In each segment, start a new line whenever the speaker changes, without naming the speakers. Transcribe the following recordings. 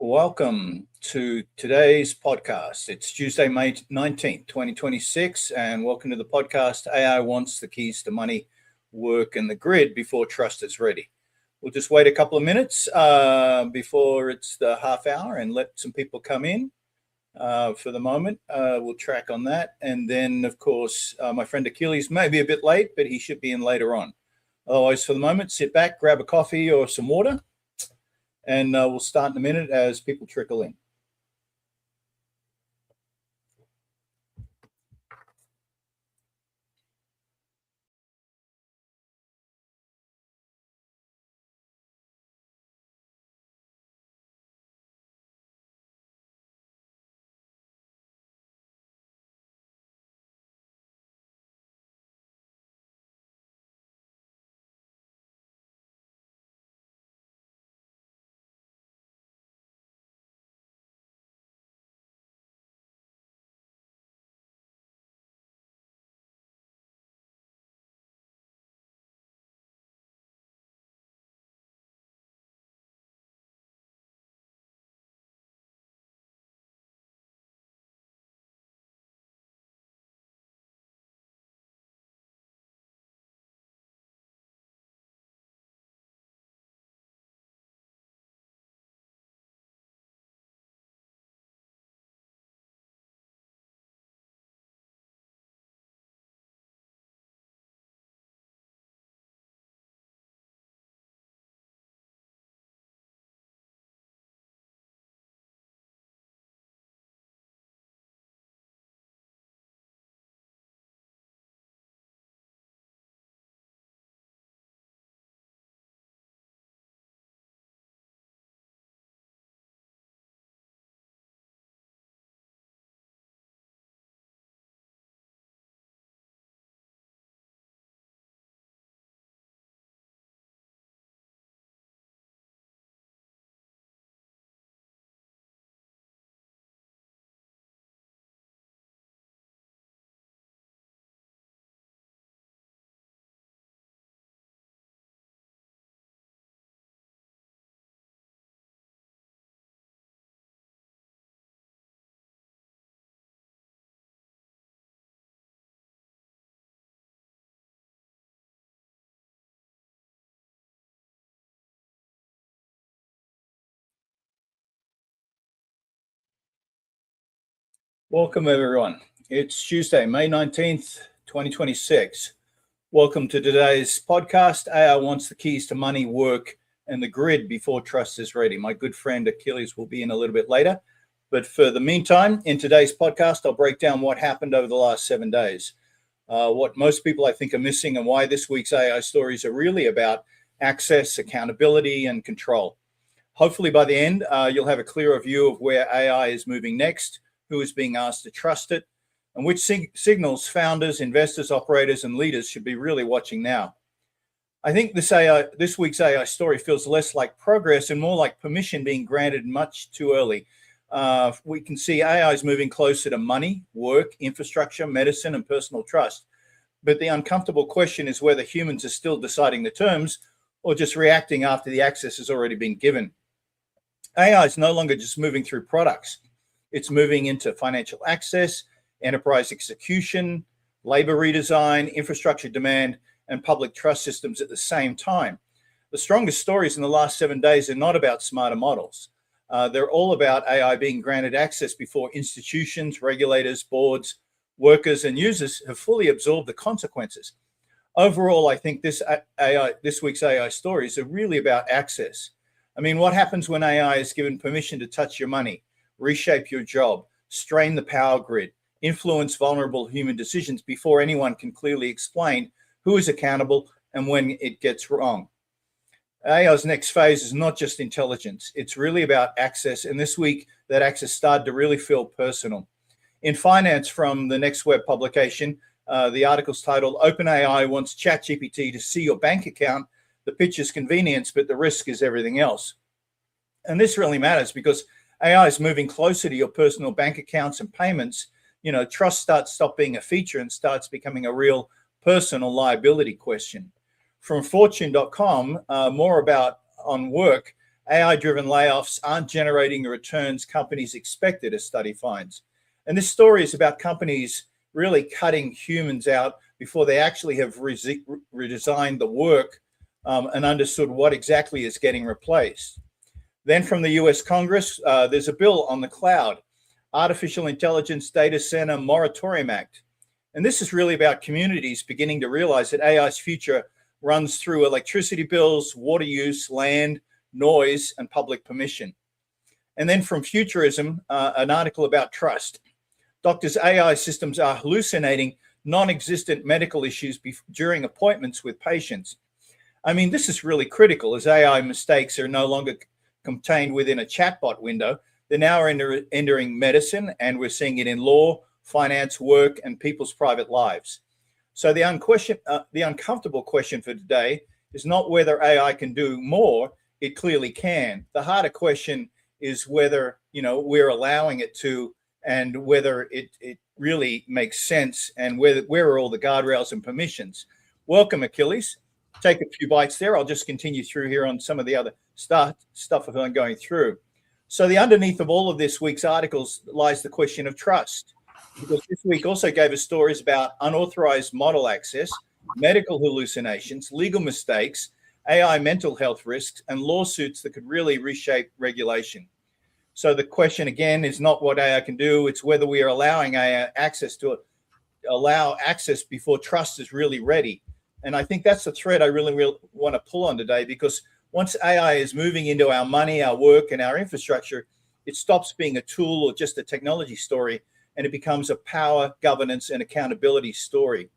Welcome to today's podcast. It's Tuesday, May 19th, 2026, and welcome to the podcast. AI wants the keys to money, work, and the grid before trust is ready. We'll just wait a couple of minutes before it's the half hour and let some people come in for the moment. We'll track on that. And then, of course, my friend Achilles may be a bit late, but he should be in later on. Otherwise, for the moment, sit back, grab a coffee or some water. And we'll start in a minute as people trickle in. Welcome, everyone. It's Tuesday, May 19th, 2026. Welcome to today's podcast. AI wants the keys to money, work, and the grid before trust is ready. My good friend Achilles will be in a little bit later. But for the meantime, in today's podcast, I'll break down what happened over the last 7 days, what most people I think are missing, and why this week's AI stories are really about access, accountability, and control. Hopefully by the end, you'll have a clearer view of where AI is moving next, who is being asked to trust it, and which signals founders, investors, operators, and leaders should be really watching now. I think this week's AI story feels less like progress and more like permission being granted much too early. We can see AI is moving closer to money, work, infrastructure, medicine, and personal trust. But the uncomfortable question is whether humans are still deciding the terms or just reacting after the access has already been given. AI is no longer just moving through products. It's moving into financial access, enterprise execution, labor redesign, infrastructure demand, and public trust systems at the same time. The strongest stories in the last 7 days are not about smarter models. They're all about AI being granted access before institutions, regulators, boards, workers, and users have fully absorbed the consequences. Overall, I think this week's AI stories are really about access. I mean, what happens when AI is given permission to touch your money, reshape your job, strain the power grid, influence vulnerable human decisions before anyone can clearly explain who is accountable and when it gets wrong? AI's next phase is not just intelligence. It's really about access. And this week, that access started to really feel personal. In Finance, from the Next Web publication, the article's titled, OpenAI wants ChatGPT to see your bank account. The pitch is convenience, but the risk is everything else. And this really matters because AI is moving closer to your personal bank accounts and payments. Trust stop being a feature and starts becoming a real personal liability question. From fortune.com, more about on work, AI-driven layoffs aren't generating the returns companies expected, as study finds. And this story is about companies really cutting humans out before they actually have redesigned the work and understood what exactly is getting replaced. Then from the US Congress, there's a bill on the cloud, Artificial Intelligence Data Center Moratorium Act. And this is really about communities beginning to realize that AI's future runs through electricity bills, water use, land, noise, and public permission. And then from Futurism, an article about trust. Doctors' AI systems are hallucinating non-existent medical issues during appointments with patients. I mean, this is really critical as AI mistakes are no longer contained within a chatbot window. They're now entering medicine, and we're seeing it in law, finance, work, and people's private lives. So the uncomfortable question for today is not whether AI can do more. It clearly can. The harder question is whether, we're allowing it to, and whether it really makes sense, and where are all the guardrails and permissions. Welcome, Achilles. Take a few bites there. I'll just continue through here on some of the other stuff I'm going through. So the underneath of all of this week's articles lies the question of trust, because this week also gave us stories about unauthorized model access, medical hallucinations, legal mistakes, AI mental health risks, and lawsuits that could really reshape regulation. So the question again is not what AI can do, it's whether we are allowing AI access before trust is really ready. And I think that's the thread I really want to pull on today, because once AI is moving into our money, our work, and our infrastructure, it stops being a tool or just a technology story, and it becomes a power, governance, and accountability story.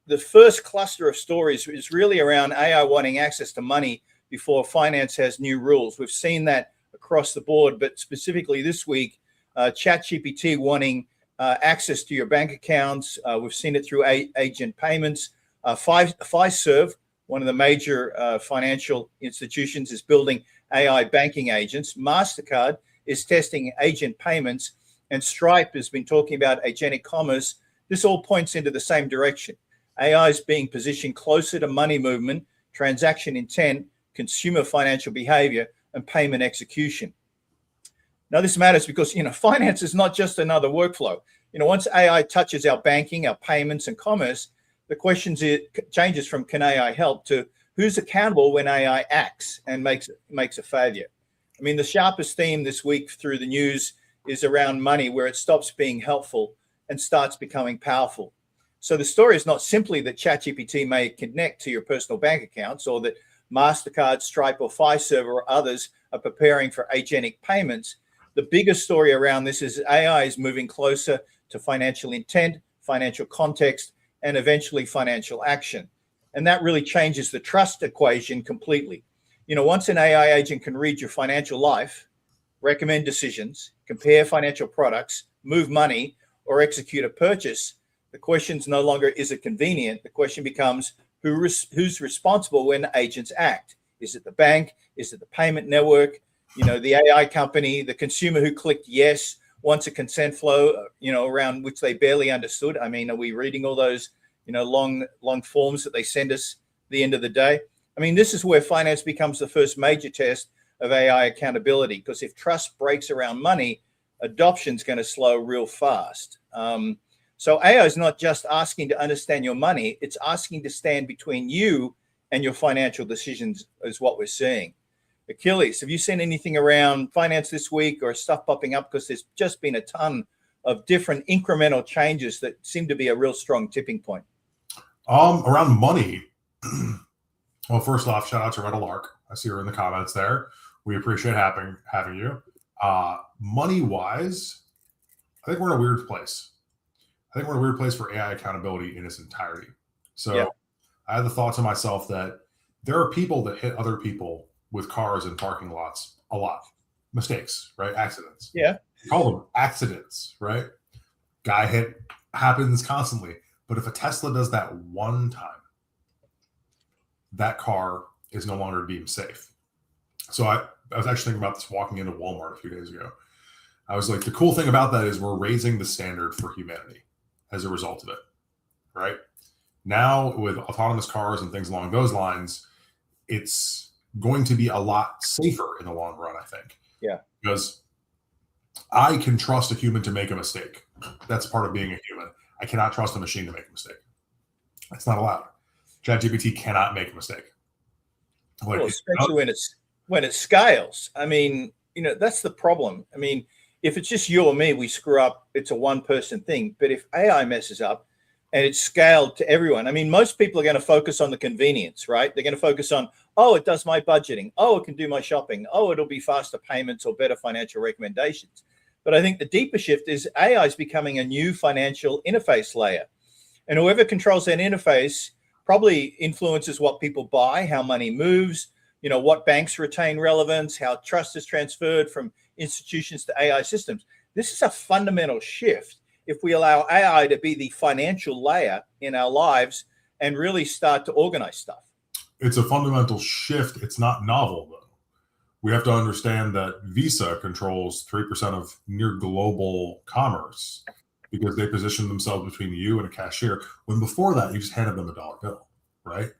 The first cluster of stories is really around AI wanting access to money before finance has new rules. We've seen that across the board, but specifically this week, ChatGPT wanting access to your bank accounts. We've seen it through agent payments. Fiserv, one of the major financial institutions, is building AI banking agents. MasterCard is testing agent payments, and Stripe has been talking about agentic commerce. This all points into the same direction. AI is being positioned closer to money movement, transaction intent, consumer financial behavior, and payment execution. Now, this matters because, finance is not just another workflow. Once AI touches our banking, our payments, and commerce, the question changes from can AI help to who's accountable when AI acts and makes a failure. I mean, the sharpest theme this week through the news is around money, where it stops being helpful and starts becoming powerful. So the story is not simply that ChatGPT may connect to your personal bank accounts, or that MasterCard, Stripe, or Fiserv or others are preparing for agentic payments. The biggest story around this is AI is moving closer to financial intent, financial context, and eventually financial action. And that really changes the trust equation completely. Once an AI agent can read your financial life, recommend decisions, compare financial products, move money, or execute a purchase, the question's no longer, is it convenient? The question becomes, who's responsible when agents act? Is it the bank? Is it the payment network? The AI company, the consumer who clicked yes, wants a consent flow, around which they barely understood. I mean, are we reading all those, long forms that they send us at the end of the day? I mean, this is where finance becomes the first major test of AI accountability, because if trust breaks around money, adoption's going to slow real fast. So AI is not just asking to understand your money, it's asking to stand between you and your financial decisions, is what we're seeing. Achilles, have you seen anything around finance this week or stuff popping up? Because there's just been a ton of different incremental changes that seem to be a real strong tipping point.
Around money. Well, first off, shout out to Red Lark. I see her in the comments there. We appreciate having you. Money-wise, I think we're in a weird place. I think we're in a weird place for AI accountability in its entirety. So yeah. I had the thought to myself that there are people that hit other people with cars in parking lots a lot. Mistakes, right? Accidents.
Yeah.
Call them accidents, right? Guy hit happens constantly. But if a Tesla does that one time, that car is no longer deemed safe. So I was actually thinking about this walking into Walmart a few days ago. I was like, the cool thing about that is we're raising the standard for humanity as a result of it, right? Now with autonomous cars and things along those lines, it's going to be a lot safer in the long run, I think.
Yeah.
Because I can trust a human to make a mistake. That's part of being a human. I cannot trust a machine to make a mistake. That's not allowed. ChatGPT cannot make a mistake.
Like, well, especially when it scales. I mean, that's the problem. I mean, if it's just you or me, we screw up, it's a one-person thing. But if AI messes up and it's scaled to everyone, I mean, most people are going to focus on the convenience, right? They're going to focus on, oh, it does my budgeting. Oh, it can do my shopping. Oh, it'll be faster payments or better financial recommendations. But I think the deeper shift is AI is becoming a new financial interface layer. And whoever controls that interface probably influences what people buy, how money moves, what banks retain relevance, how trust is transferred from institutions to AI systems. This is a fundamental shift if we allow AI to be the financial layer in our lives and really start to organize stuff.
It's a fundamental shift. It's not novel, though. We have to understand that Visa controls 3% of near global commerce because they position themselves between you and a cashier, when before that, you just handed them a dollar bill, right?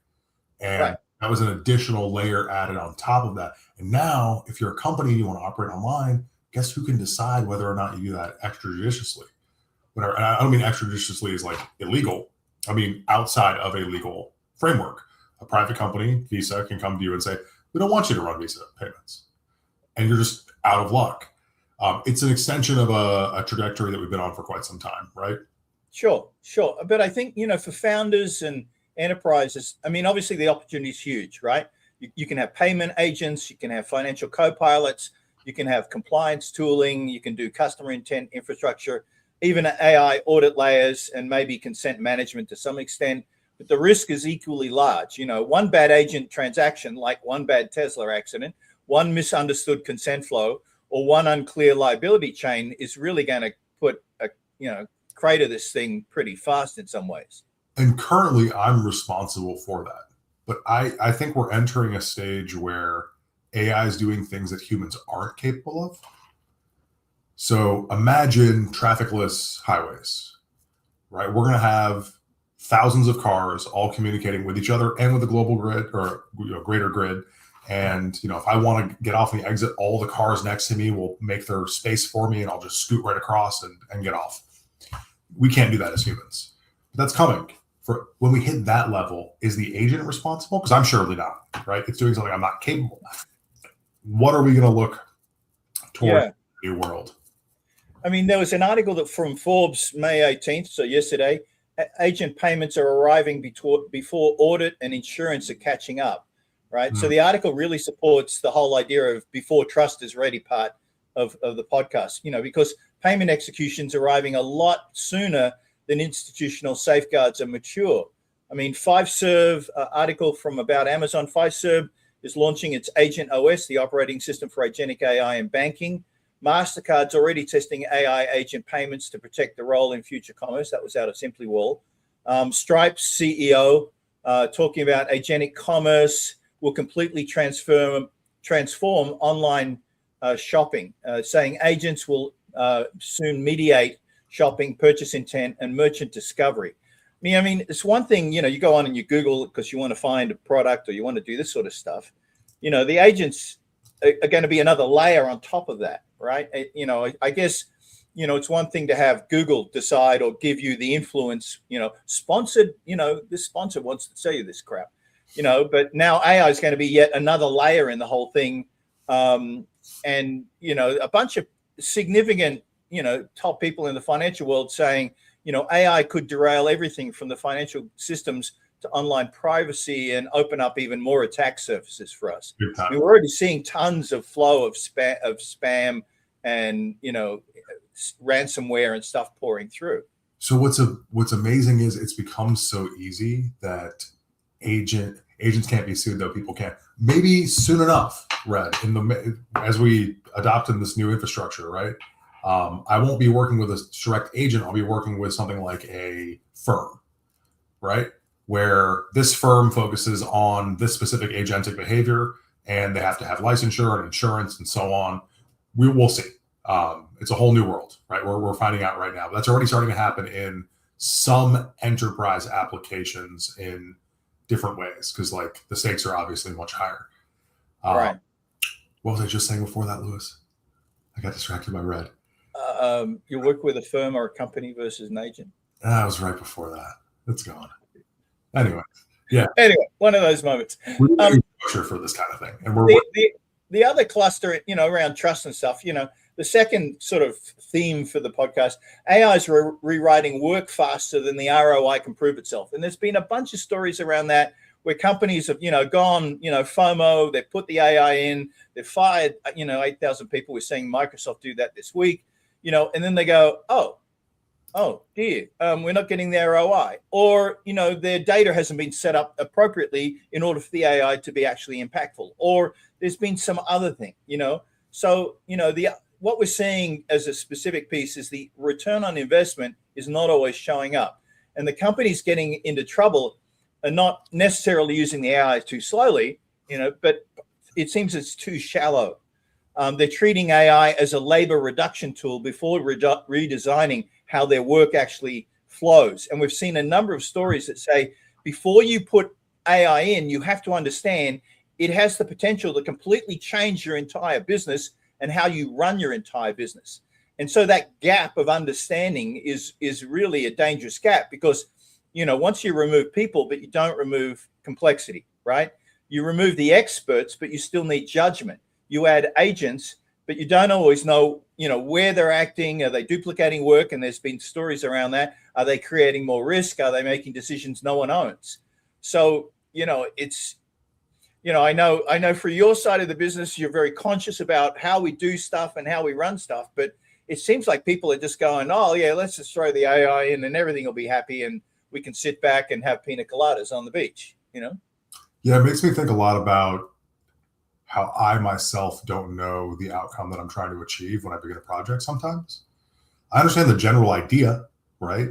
And that was an additional layer added on top of that. And now, if you're a company and you want to operate online, guess who can decide whether or not you do that extrajudiciously? And I don't mean extrajudiciously as like illegal. I mean outside of a legal framework. A private company, Visa, can come to you and say, we don't want you to run Visa payments. And you're just out of luck. It's an extension of a trajectory that we've been on for quite some time, right?
Sure. But I think, for founders and enterprises, I mean, obviously the opportunity is huge, right? You can have payment agents, you can have financial co-pilots, you can have compliance tooling, you can do customer intent infrastructure, even AI audit layers, and maybe consent management to some extent. But the risk is equally large. One bad agent transaction, like one bad Tesla accident, one misunderstood consent flow, or one unclear liability chain is really going to put crater this thing pretty fast in some ways.
And currently I'm responsible for that. But I think we're entering a stage where AI is doing things that humans aren't capable of. So imagine trafficless highways, right? We're going to have thousands of cars all communicating with each other and with the global grid or greater grid. And, if I want to get off the exit, all the cars next to me will make their space for me and I'll just scoot right across and get off. We can't do that as humans. But that's coming. For when we hit that level, is the agent responsible? Because I'm surely not, right? It's doing something I'm not capable of. What are we going to look toward the new world?
I mean, there was an article from Forbes, May 18th, so yesterday, agent payments are arriving before audit and insurance are catching up, right? So the article really supports the whole idea of before trust is ready part of the podcast, because payment execution's arriving a lot sooner than institutional safeguards are mature. I mean, Fiserv, article from about Amazon, Fiserv is launching its Agent OS, the operating system for agentic AI in banking. MasterCard's already testing AI agent payments to protect the role in future commerce. That was out of SimplyWall. Stripe's CEO talking about agentic commerce will completely transform online shopping, saying agents will soon mediate shopping, purchase intent, and merchant discovery. I mean, it's one thing, you go on and you Google because you want to find a product or you want to do this sort of stuff. The agents are going to be another layer on top of that, right? I guess, it's one thing to have Google decide or give you the influence, sponsored, this sponsor wants to sell you this crap, but now AI is going to be yet another layer in the whole thing. And, a bunch of significant, top people in the financial world saying, AI could derail everything from the financial systems to online privacy and open up even more attack surfaces for us. We're already seeing tons of flow of spam and, ransomware and stuff pouring through.
So what's amazing is it's become so easy that agents can't be sued, though people can. Maybe soon enough, Red, as we adopt in this new infrastructure, right? I won't be working with a direct agent. I'll be working with something like a firm, right? Where this firm focuses on this specific agentic behavior and they have to have licensure and insurance and so on. We'll see. It's a whole new world, right? We're finding out right now. But that's already starting to happen in some enterprise applications in different ways because the stakes are obviously much higher.
Right.
What was I just saying before that, Lewis? I got distracted by red.
You work with a firm or a company versus an agent.
That was right before that. It's gone. Anyway, yeah.
Anyway, one of those moments.
We're structure for this kind of thing, and
the other cluster, around trust and stuff. The second sort of theme for the podcast: AI is rewriting work faster than the ROI can prove itself. And there's been a bunch of stories around that where companies have, gone, FOMO. They've put the AI in. They've fired, 8,000 people. We're seeing Microsoft do that this week. And then they go, oh dear, we're not getting the ROI, or their data hasn't been set up appropriately in order for the AI to be actually impactful, or there's been some other thing. So what we're seeing as a specific piece is the return on investment is not always showing up, and the companies getting into trouble are not necessarily using the AI too slowly, but it seems it's too shallow. They're treating AI as a labor reduction tool before redesigning how their work actually flows. And we've seen a number of stories that say, before you put AI in, you have to understand it has the potential to completely change your entire business and how you run your entire business. And so that gap of understanding is really a dangerous gap, because, once you remove people, but you don't remove complexity, right? You remove the experts, but you still need judgment. You add agents, but you don't always know, where they're acting. Are they duplicating work? And there's been stories around that. Are they creating more risk? Are they making decisions no one owns? So, it's, I know for your side of the business, you're very conscious about how we do stuff and how we run stuff, but it seems like people are just going, oh yeah, let's just throw the AI in and everything will be happy and we can sit back and have pina coladas on the beach,
Yeah, it makes me think a lot about how I myself don't know the outcome that I'm trying to achieve when I begin a project sometimes. I understand the general idea, right?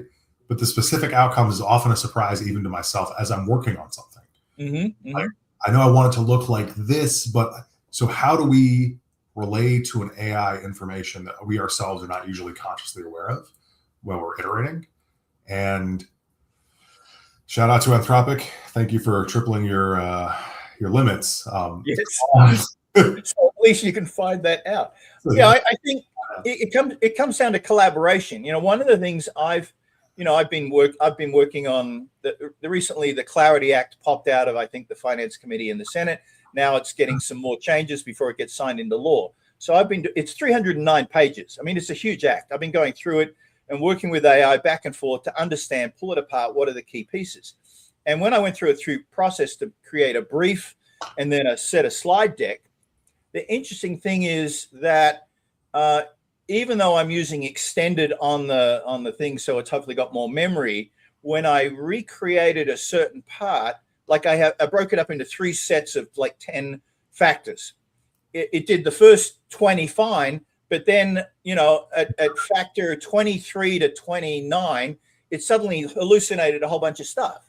But the specific outcome is often a surprise even to myself as I'm working on something. Like, I know I want it to look like this, but so how do we relay to an AI information that we ourselves are not usually consciously aware of when we're iterating? And shout out to Anthropic. Thank you for tripling your limits.
Yes. So at least you can find that out. Yeah, I think it comes down to collaboration. One of the things I've been working on recently. The Clarity Act popped out of, I think, the Finance Committee in the Senate. Now it's getting some more changes before it gets signed into law. So it's 309 pages. I mean, it's a huge act. I've been going through it and working with AI back and forth to understand, pull it apart. What are the key pieces? And when I went through process to create a brief and then a set of slide deck, the interesting thing is that even though I'm using extended on the thing, so it's hopefully got more memory, when I recreated a certain part, like I broke it up into 3 sets of like 10 factors. It did the first 20 fine, but then, at factor 23 to 29, it suddenly hallucinated a whole bunch of stuff.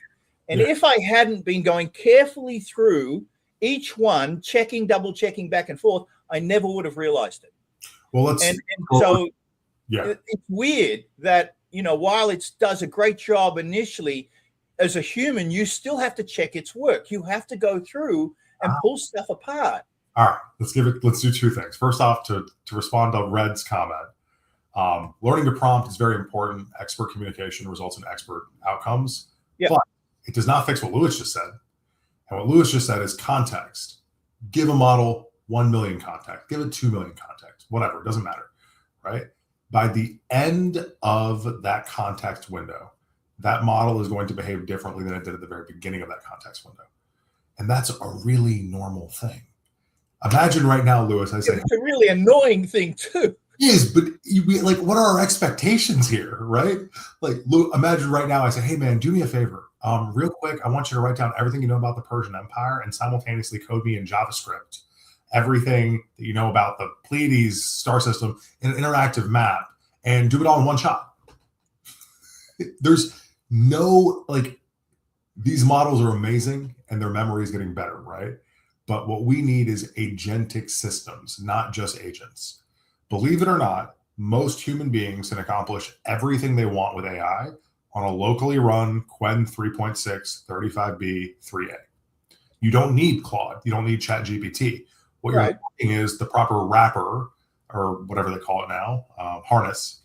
And if I hadn't been going carefully through each one, double checking back and forth, I never would have realized it.
Well,
so it's weird that, while it does a great job initially, as a human, you still have to check its work. You have to go through and pull stuff apart.
All right, let's do 2 things. First off, to respond to Red's comment, learning to prompt is very important. Expert communication results in expert outcomes.
Yeah.
But it does not fix what Lewis just said. And what Lewis just said is context. Give a model 1 million context. Give it 2 million context. Whatever, it doesn't matter, right? By the end of that context window, that model is going to behave differently than it did at the very beginning of that context window. And that's a really normal thing. Imagine right now, Lewis,
it's a really annoying thing too.
Yes, but what are our expectations here, right? Like, imagine right now I say, hey man, do me a favor. Real quick, I want you to write down everything you know about the Persian Empire and simultaneously code me in JavaScript everything that you know about the Pleiades star system in an interactive map and do it all in one shot. There's no, these models are amazing and their memory is getting better, right? But what we need is agentic systems, not just agents. Believe it or not, most human beings can accomplish everything they want with AI on a locally run Qwen 3.6 35B 3A. You don't need Claude. You don't need ChatGPT. What
Right.
you're needing is the proper wrapper, or whatever they call it now, harness,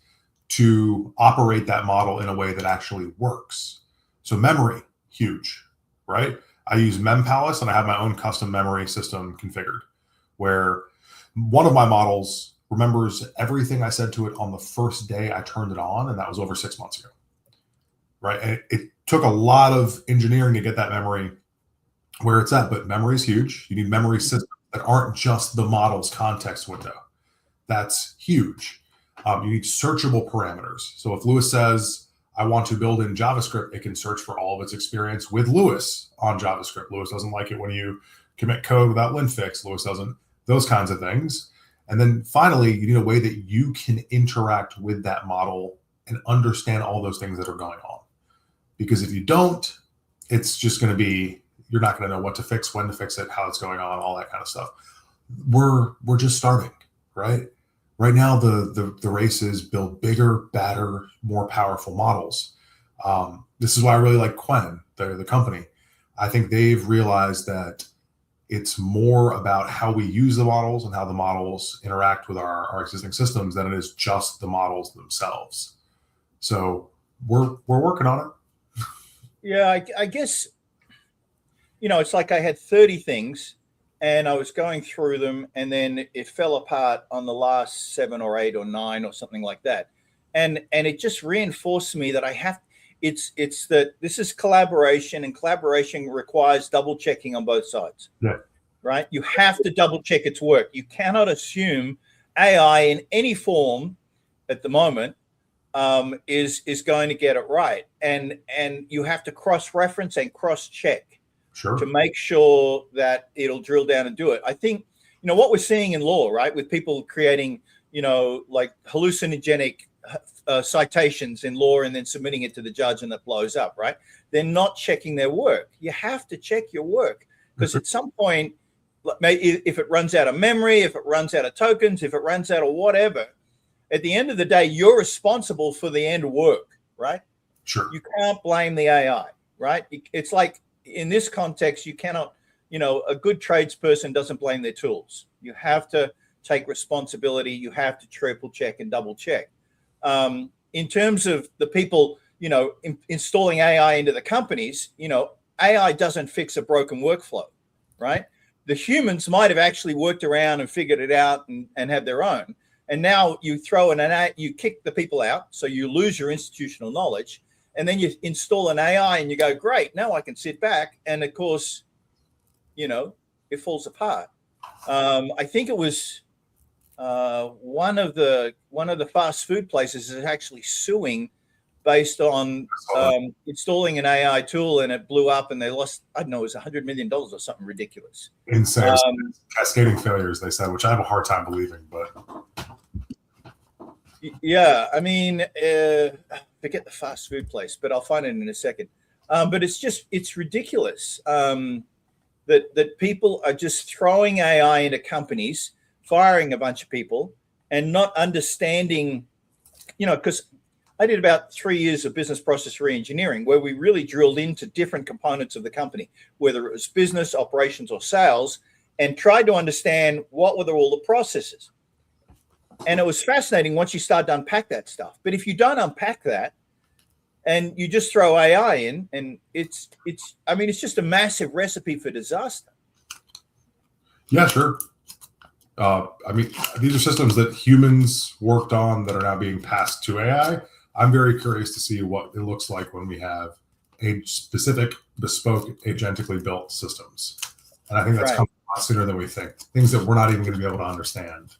to operate that model in a way that actually works. So memory, huge, right? I use MemPalace, and I have my own custom memory system configured, where one of my models remembers everything I said to it on the first day I turned it on, and that was over 6 months ago, right? And it took a lot of engineering to get that memory where it's at, but memory is huge. You need memory systems that aren't just the model's context window. That's huge. You need searchable parameters. So if Lewis says, I want to build in JavaScript, it can search for all of its experience with Lewis on JavaScript. Lewis doesn't like it when you commit code without linfix. Lewis doesn't, those kinds of things. And then finally, you need a way that you can interact with that model and understand all those things that are going on. Because if you don't, it's just going to be, you're not going to know what to fix, when to fix it, how it's going on, all that kind of stuff. We're just starting, right? Right now, the race is build bigger, better, more powerful models. This is why I really like Quen, the company. I think they've realized that it's more about how we use the models and how the models interact with our existing systems than it is just the models themselves. So we're working on it.
Yeah, I guess, it's like I had 30 things and I was going through them, and then it fell apart on the last 7 or 8 or 9 or something like that. And it just reinforced me that it's that this is collaboration, and collaboration requires double checking on both sides.
Yeah.
Right? You have to double check its work. You cannot assume AI in any form at the moment is going to get it right. And you have to cross-reference and cross-check.
Sure.
To make sure that it'll drill down and do it. I think, what we're seeing in law, right, with people creating, like hallucinogenic citations in law and then submitting it to the judge and that blows up, right? They're not checking their work. You have to check your work, because at some point, if it runs out of memory, if it runs out of tokens, if it runs out of whatever, at the end of the day, you're responsible for the end work, right?
Sure.
You can't blame the AI, right? It's like, in this context, you cannot, a good tradesperson doesn't blame their tools. You have to take responsibility. You have to triple check and double check. In terms of the people, installing AI into the companies, AI doesn't fix a broken workflow, right? The humans might have actually worked around and figured it out and have their own. And now you throw you kick the people out, so you lose your institutional knowledge. And then you install an AI and you go, great, now I can sit back. And of course, it falls apart. I think it was one of the fast food places is actually suing based on installing an AI tool, and it blew up and they lost, I don't know, it was $100 million or something ridiculous.
Insane. Cascading failures, they said, which I have a hard time believing, but.
Yeah, I mean, forget the fast food place, but I'll find it in a second. But it's ridiculous that people are just throwing AI into companies, firing a bunch of people, and not understanding, because I did about 3 years of business process reengineering, where we really drilled into different components of the company, whether it was business, operations, or sales, and tried to understand what were all the processes. And it was fascinating once you start to unpack that stuff. But if you don't unpack that and you just throw AI in, and it's just a massive recipe for disaster.
Yeah, sure. These are systems that humans worked on that are now being passed to AI. I'm very curious to see what it looks like when we have a specific, bespoke, agentically built systems. And I think that's coming a lot sooner than we think. Things that we're not even going to be able to understand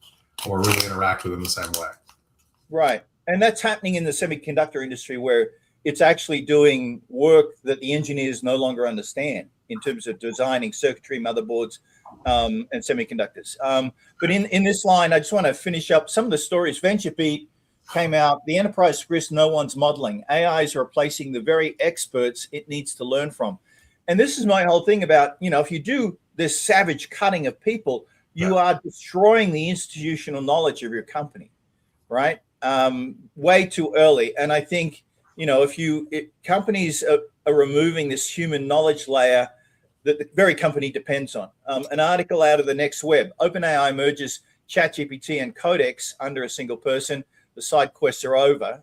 or really interact with in the same way. Right.
And that's happening in the semiconductor industry, where it's actually doing work that the engineers no longer understand in terms of designing circuitry, motherboards, and semiconductors. But in this line, I just want to finish up some of the stories. VentureBeat came out, the enterprise risk no one's modeling. AI is replacing the very experts it needs to learn from. And this is my whole thing about, if you do this savage cutting of people, you are destroying the institutional knowledge of your company, right? Way too early. And I think, if companies are removing this human knowledge layer, that the very company depends on. An article out of the Next Web: OpenAI merges ChatGPT and Codex under a single person. The side quests are over.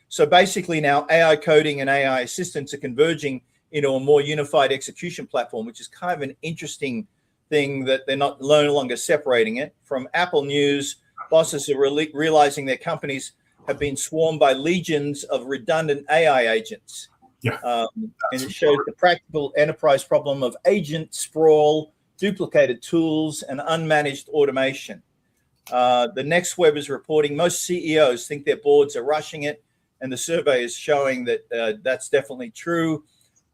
So basically now AI coding and AI assistants are converging into a more unified execution platform, which is kind of an interesting thing, that they're no longer separating it. From Apple News, bosses are realizing their companies have been swarmed by legions of redundant AI agents. And it shows the practical enterprise problem of agent sprawl, duplicated tools, and unmanaged automation. The Next Web is reporting most CEOs think their boards are rushing it, and the survey is showing that that's definitely true.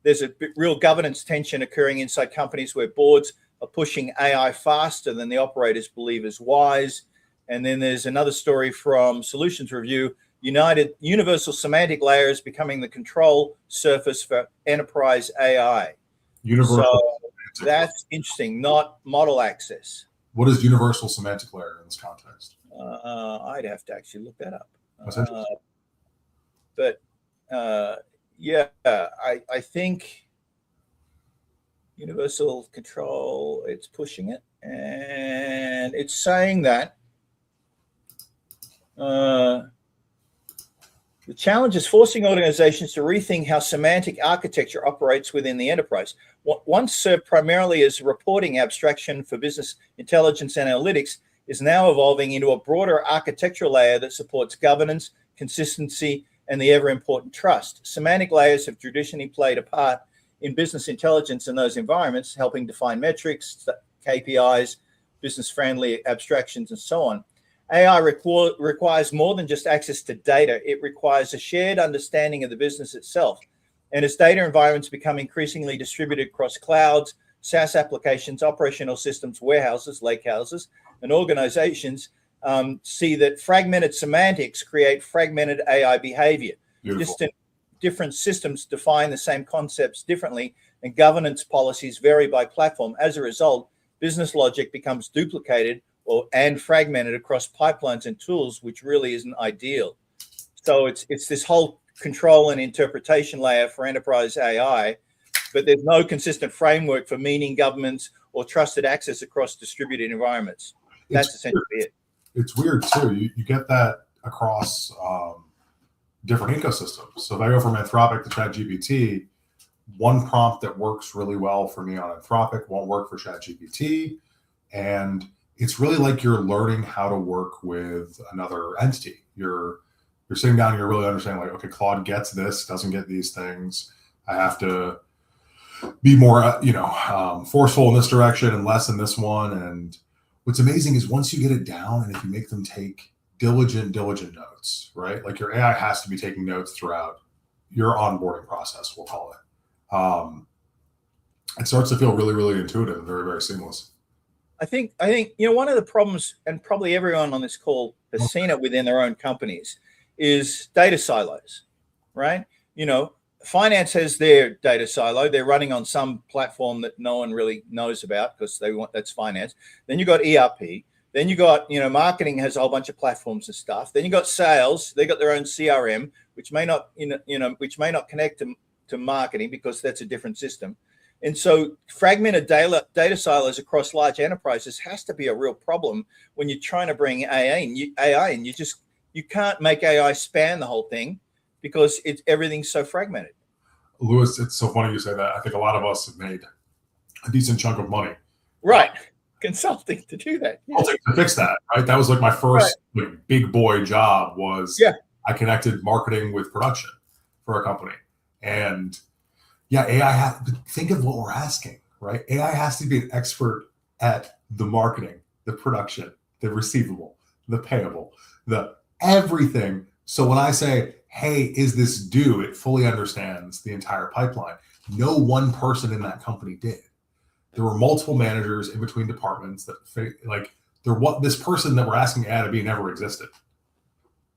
There's a real governance tension occurring inside companies where boards are pushing AI faster than the operators believe is wise. And then there's another story from Solutions Review: Universal Semantic Layer is becoming the control surface for enterprise AI. So that's interesting, not model access.
What is Universal Semantic Layer in this context?
I'd have to actually look that up.
That's interesting.
But yeah, I think universal control, it's pushing it, and it's saying that the challenge is forcing organizations to rethink how semantic architecture operates within the enterprise. What once served primarily as reporting abstraction for business intelligence and analytics is now evolving into a broader architectural layer that supports governance, consistency, and the ever-important trust. Semantic layers have traditionally played a part in business intelligence in those environments, helping define metrics, KPIs, business-friendly abstractions, and so on. AI requires more than just access to data. It requires a shared understanding of the business itself. And as data environments become increasingly distributed across clouds, SaaS applications, operational systems, warehouses, lakehouses, and organizations, see that fragmented semantics create fragmented AI behavior. Different systems define the same concepts differently, and governance policies vary by platform. As a result, business logic becomes duplicated and fragmented across pipelines and tools, which really isn't ideal. So it's this whole control and interpretation layer for enterprise AI, but there's no consistent framework for meaning, governance, or trusted access across distributed environments. That's essentially it.
It's weird too. You get that across different ecosystems. So if I go from Anthropic to ChatGPT, one prompt that works really well for me on Anthropic won't work for ChatGPT, and it's really like you're learning how to work with another entity. You're sitting down and you're really understanding, like, okay, Claude gets this, doesn't get these things. I have to be more, forceful in this direction and less in this one. And what's amazing is once you get it down, and if you make them take diligent notes, right? Like your AI has to be taking notes throughout your onboarding process, we'll call it. It starts to feel really, really intuitive and very, very seamless.
I think one of the problems, and probably everyone on this call has seen it within their own companies, is data silos, right? Finance has their data silo. They're running on some platform that no one really knows about because that's finance. Then you got ERP. Then you got, marketing has a whole bunch of platforms and stuff. Then you got sales. They got their own CRM, which may not, which may not connect to marketing because that's a different system. And so fragmented data silos across large enterprises has to be a real problem when you're trying to bring AI in. You can't make AI span the whole thing because everything's so fragmented.
Lewis, it's so funny you say that. I think a lot of us have made a decent chunk of money.
Right. Consulting to do that.
Yeah. To fix that, right? That was like my first big boy job was I connected marketing with production for a company. And AI, think of what we're asking, right? AI has to be an expert at the marketing, the production, the receivable, the payable, the everything. So when I say, hey, is this due? It fully understands the entire pipeline. No one person in that company did. There were multiple managers in between departments that this person that we're asking AI to be never existed.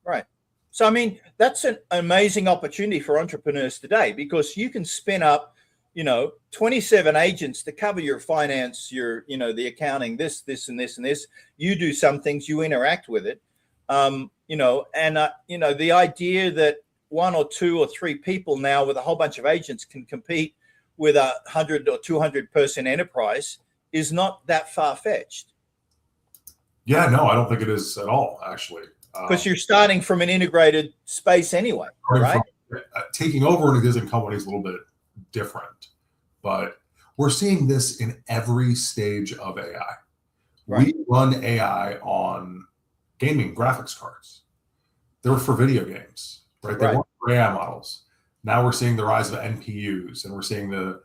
Right. So, I mean, that's an amazing opportunity for entrepreneurs today because you can spin up, 27 agents to cover your finance, your, the accounting, this, and this, and this. You do some things, you interact with it, the idea that one or two or three people now with a whole bunch of agents can compete with a 100 or 200 person enterprise is not that far-fetched.
Yeah, no, I don't think it is at all, actually.
Because you're starting from an integrated space anyway, right?
Taking over an existing company is a little bit different, but we're seeing this in every stage of AI. Right. We run AI on gaming graphics cards. They were for video games, right? They weren't for AI models. Now we're seeing the rise of NPUs, and we're seeing the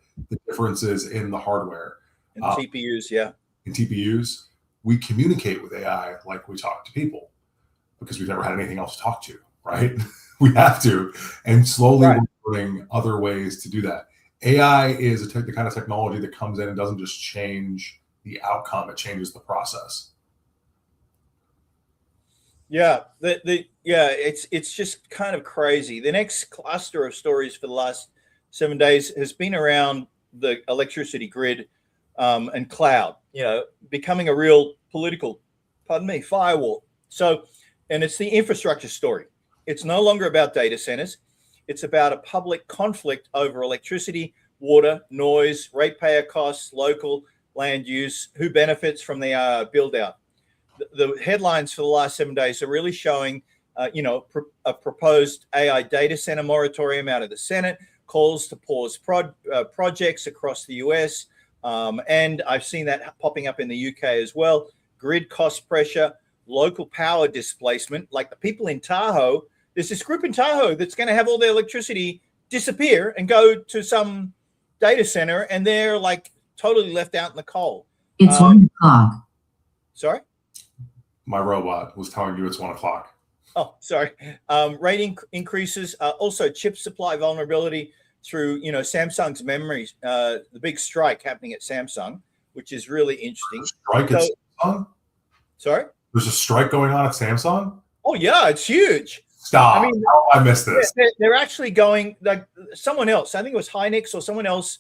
differences in the hardware.
And TPUs, yeah.
In TPUs, we communicate with AI like we talk to people because we've never had anything else to talk to, right? We have to. And slowly we're learning other ways to do that. AI is the kind of technology that comes in and doesn't just change the outcome, it changes the process.
Yeah, it's just kind of crazy. The next cluster of stories for the last 7 days has been around the electricity grid and cloud, becoming a real political, firewall. So, and it's the infrastructure story. It's no longer about data centers. It's about a public conflict over electricity, water, noise, ratepayer costs, local land use, who benefits from the build out. The headlines for the last 7 days are really showing, a proposed AI data center moratorium out of the Senate, calls to pause projects across the US. And I've seen that popping up in the UK as well. Grid cost pressure, local power displacement, like the people in Tahoe. There's this group in Tahoe that's going to have all their electricity disappear and go to some data center, and they're like totally left out in the cold.
It's 1 o'clock.
Sorry?
My robot was telling you it's 1 o'clock.
Oh, sorry. Rate increases, also chip supply vulnerability through, Samsung's memories, the big strike happening at Samsung, which is really interesting.
Strike at Samsung?
Sorry?
There's a strike going on at Samsung?
Oh, yeah, it's huge.
Stop. I mean, I missed this.
They're actually going, like someone else, I think it was Hynix or someone else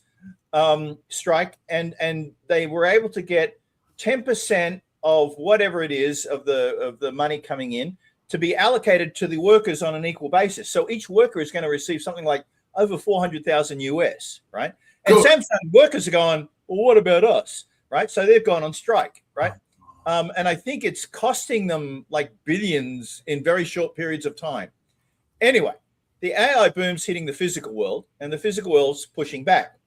strike, and they were able to get 10% of whatever it is of the money coming in to be allocated to the workers on an equal basis. So each worker is going to receive something like over 400,000 US, right? And cool. Samsung workers are going, well, what about us, right? So they've gone on strike, right? And I think it's costing them like billions in very short periods of time. Anyway, the AI boom's hitting the physical world, and the physical world's pushing back.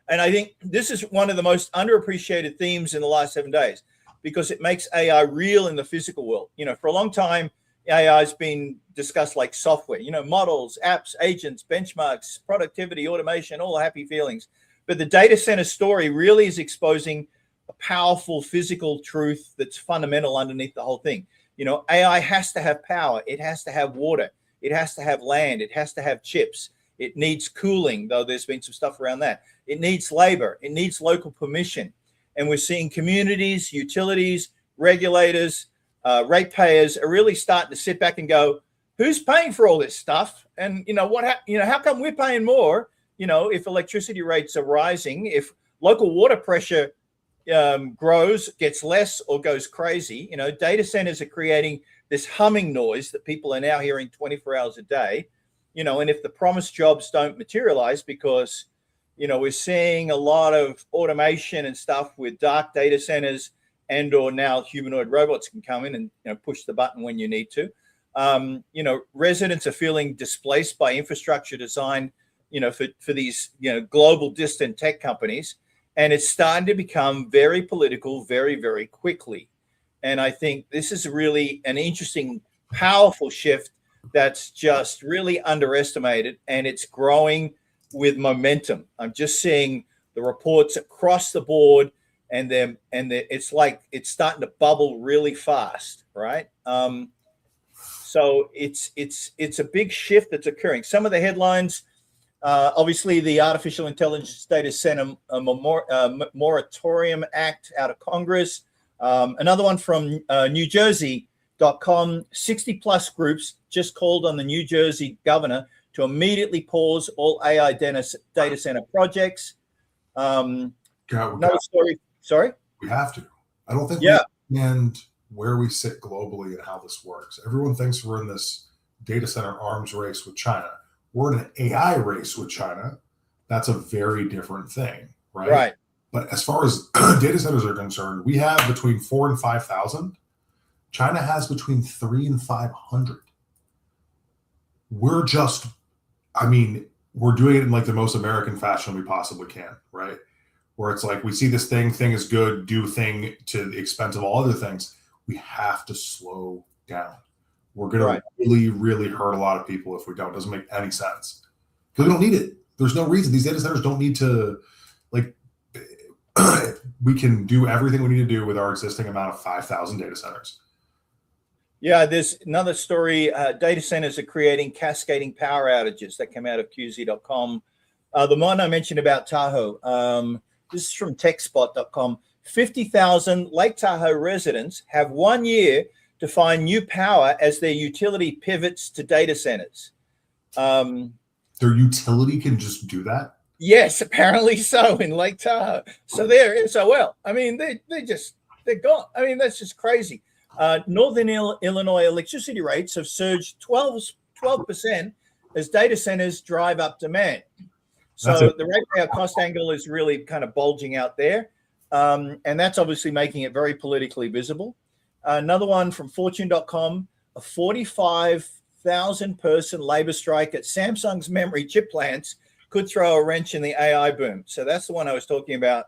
And I think this is one of the most underappreciated themes in the last 7 days, because it makes AI real in the physical world. For a long time, AI has been discussed like software, models, apps, agents, benchmarks, productivity, automation, all the happy feelings. But the data center story really is exposing a powerful physical truth that's fundamental underneath the whole thing. AI has to have power. It has to have water. It has to have land. It has to have chips. It needs cooling, though there's been some stuff around that. It needs labor. It needs local permission. And we're seeing communities, utilities, regulators, ratepayers are really starting to sit back and go, who's paying for all this stuff? And, how come we're paying more, if electricity rates are rising, if local water pressure grows, gets less, or goes crazy? Data centers are creating this humming noise that people are now hearing 24 hours a day, and if the promised jobs don't materialize, because we're seeing a lot of automation and stuff with dark data centers, and or now humanoid robots can come in and push the button when you need to. Residents are feeling displaced by infrastructure design, for these, global distant tech companies. And it's starting to become very political very, very quickly. And I think this is really an interesting, powerful shift that's just really underestimated, and it's growing with momentum. I'm just seeing the reports across the board, and it's like it's starting to bubble really fast, right? So it's a big shift that's occurring. Some of the headlines, obviously, the Artificial Intelligence Data Center Moratorium Act out of Congress. Another one from NewJersey.com, 60 plus groups just called on the New Jersey governor to immediately pause all AI data center projects. No story. Sorry?
We have to. I don't think we understand where we sit globally and how this works. Everyone thinks we're in this data center arms race with China. We're in an AI race with China. that's a very different thing, right?
Right.
But as far as data centers are concerned, we have between 4,000 and 5,000. China has between 300 and 500. We're just, I mean, we're doing it in like the most American fashion we possibly can, right? Where it's like we see this thing is good, do thing to the expense of all other things. We have to slow down. We're going to really, really hurt a lot of people if we don't. It doesn't make any sense because we don't need it. There's no reason. These data centers don't need to, like, we can do everything we need to do with our existing amount of 5,000 data centers.
Yeah, there's another story. Data centers are creating cascading power outages that came out of QZ.com. The one I mentioned about Tahoe, this is from techspot.com. 50,000 Lake Tahoe residents have 1 year to find new power as their utility pivots to data centers.
Their utility can just do that?
Yes, apparently so in Lake Tahoe. So they're SOL. I mean, they're gone. I mean, that's just crazy. Northern Illinois electricity rates have surged 12% as data centers drive up demand. So the ratepayer cost angle is really kind of bulging out there. And that's obviously making it very politically visible. Another one from fortune.com, a 45,000 person labor strike at Samsung's memory chip plants could throw a wrench in the AI boom. So that's the one I was talking about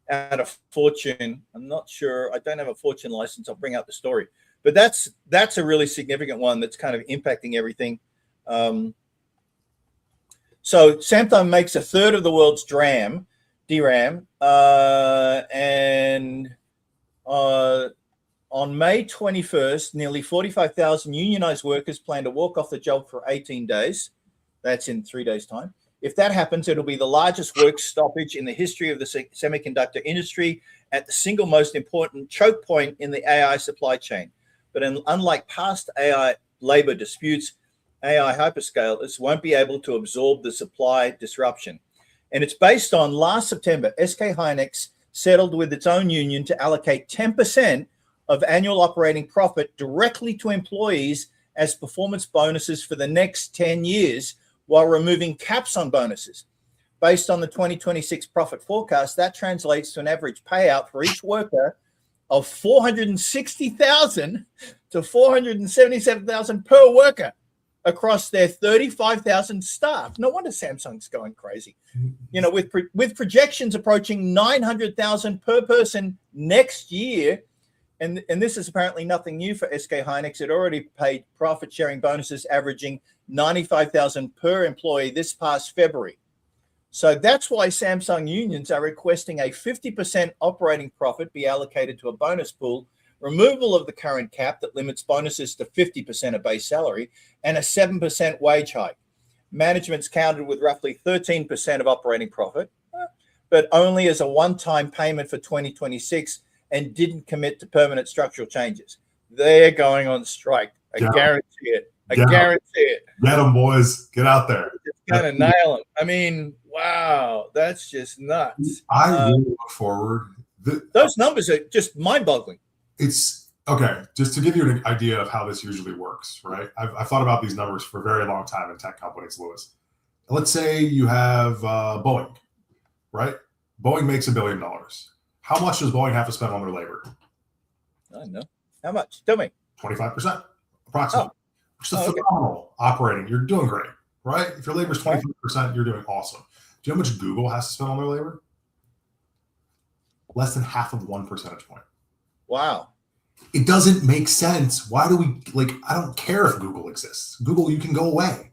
out of Fortune. I'm not sure. I don't have a Fortune license. I'll bring out the story. But that's a really significant one that's kind of impacting everything. So Samsung makes a third of the world's DRAM, and on May 21st, nearly 45,000 unionized workers plan to walk off the job for 18 days. That's in 3 days' time. If that happens, it'll be the largest work stoppage in the history of the semiconductor industry at the single most important choke point in the AI supply chain. But unlike past AI labor disputes, AI hyperscalers won't be able to absorb the supply disruption. And it's based on last September, SK Hynix settled with its own union to allocate 10% of annual operating profit directly to employees as performance bonuses for the next 10 years, while removing caps on bonuses. Based on the 2026 profit forecast, that translates to an average payout for each worker of $460,000 to $477,000 per worker across their 35,000 staff. No wonder Samsung's going crazy. You know, with projections approaching 900,000 per person next year, and this is apparently nothing new for SK Hynix. It already paid profit-sharing bonuses averaging $95,000 per employee this past February. So that's why Samsung unions are requesting a 50% operating profit be allocated to a bonus pool, removal of the current cap that limits bonuses to 50% of base salary, and a 7% wage hike. Management's countered with roughly 13% of operating profit, but only as a one-time payment for 2026 and didn't commit to permanent structural changes. They're going on strike. I guarantee it. I guarantee it.
Get them, boys. Get out there.
Just kind of nail them. I mean, wow, that's just nuts.
I really look forward.
Those numbers are just mind-boggling.
It's okay. Just to give you an idea of how this usually works, right? I've thought about these numbers for a very long time in tech companies, Louis. Let's say you have Boeing, right? Boeing makes $1 billion. How much does Boeing have to spend on their labor?
I don't know. How much? Tell me.
25%, approximately. Which is phenomenal operating. You're doing great, right? If your labor is 25%, you're doing awesome. Do you know how much Google has to spend on their labor? Less than half of 1 percentage point.
Wow.
It doesn't make sense. Why do we, I don't care if Google exists. Google, you can go away.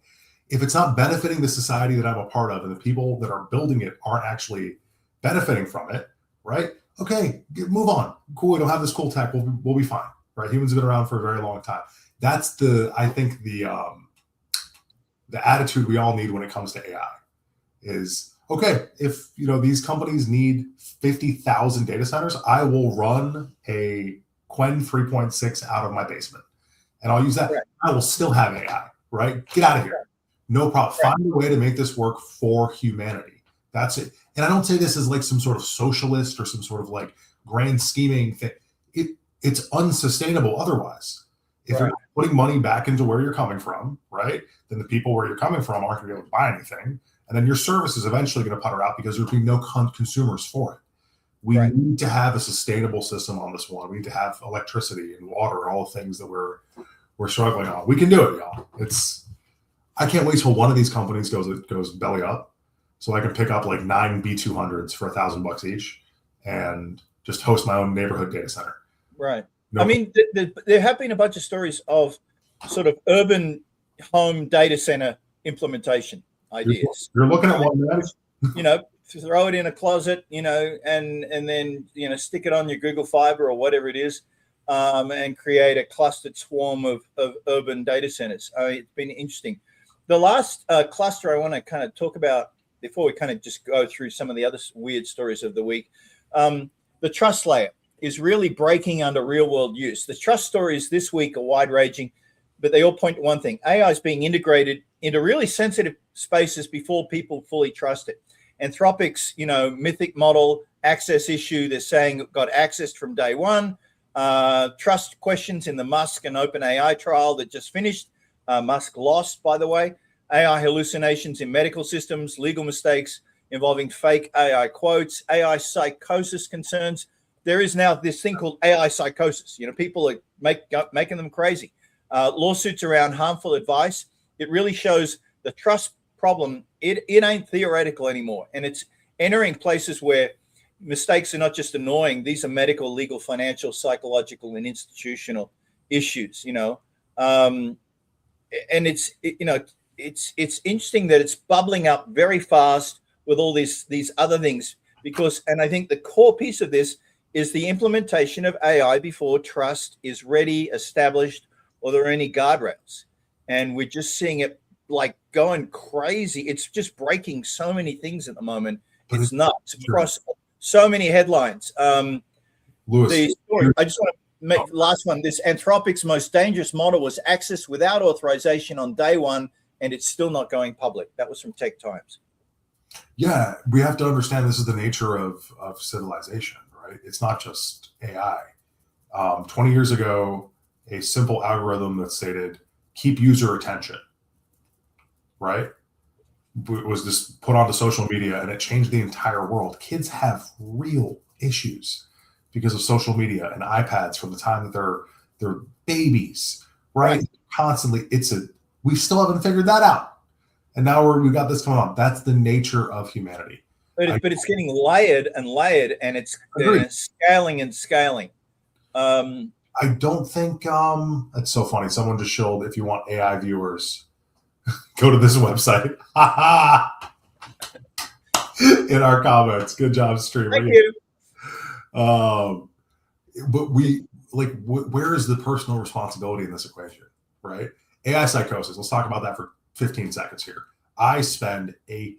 If it's not benefiting the society that I'm a part of and the people that are building it aren't actually benefiting from it, right? Okay, move on. Cool, we don't have this cool tech. We'll be fine, right? Humans have been around for a very long time. That's I think the attitude we all need when it comes to AI is, okay, if these companies need 50,000 data centers, I will run a Quen 3.6 out of my basement, and I'll use that. Right. I will still have AI, right? Get out of here. No problem. Right. Find a way to make this work for humanity. That's it. And I don't say this as some sort of socialist or some sort of grand scheming thing. It's unsustainable otherwise. If you're putting money back into where you're coming from, right, then the people where you're coming from aren't going to be able to buy anything. And then your service is eventually going to putter out because there'll be no consumers for it. We
Right.
need to have a sustainable system on this one. We need to have electricity and water, all the things that we're struggling on. We can do it, y'all. I can't wait till one of these companies goes belly up, so I can pick up like 9 B200s for $1,000 each and just host my own neighborhood data center.
Right. I mean, there have been a bunch of stories of sort of urban home data center implementation ideas.
You're looking at one, man.
You know, throw it in a closet, you know, and then, you know, stick it on your Google Fiber or whatever it is, and create a clustered swarm of urban data centers. It's been interesting. The last cluster I want to kind of talk about before we kind of just go through some of the other weird stories of the week, the trust layer is really breaking under real world use. The trust stories this week are wide ranging, but they all point to one thing: AI is being integrated into really sensitive spaces before people fully trust it. Anthropic's, you know, mythic model access issue, they're saying it got accessed from day one. Trust questions in the Musk and OpenAI trial that just finished. Musk lost, by the way. AI hallucinations in medical systems, legal mistakes involving fake AI quotes, AI psychosis concerns. There is now this thing called AI psychosis. You know, people are making them crazy. Lawsuits around harmful advice. It really shows the trust problem. It ain't theoretical anymore. And it's entering places where mistakes are not just annoying. These are medical, legal, financial, psychological, and institutional issues, you know. And it's interesting that it's bubbling up very fast with all these other things, because, and I think the core piece of this is the implementation of AI before trust is ready, established, or there are any guardrails. And we're just seeing it like going crazy. It's just breaking so many things at the moment. It's nuts across so many headlines.
Lewis,
I just want to make last one. This Anthropic's most dangerous model was accessed without authorization on day one, and it's still not going public. That was from Tech Times.
Yeah, we have to understand this is the nature of civilization, right? It's not just AI. 20 years ago, a simple algorithm that stated keep user attention, right, was just put onto social media, and it changed the entire world. Kids have real issues because of social media and iPads from the time that they're babies, right? Constantly, we still haven't figured that out. And now we've got this going on. That's the nature of humanity.
But it's getting layered and layered, and it's scaling and scaling.
I don't think it's so funny. Someone just showed, if you want AI viewers, go to this website. In our comments. Good job, streamer.
Thank you.
But where is the personal responsibility in this equation, right? AI psychosis. Let's talk about that for 15 seconds here. I spend a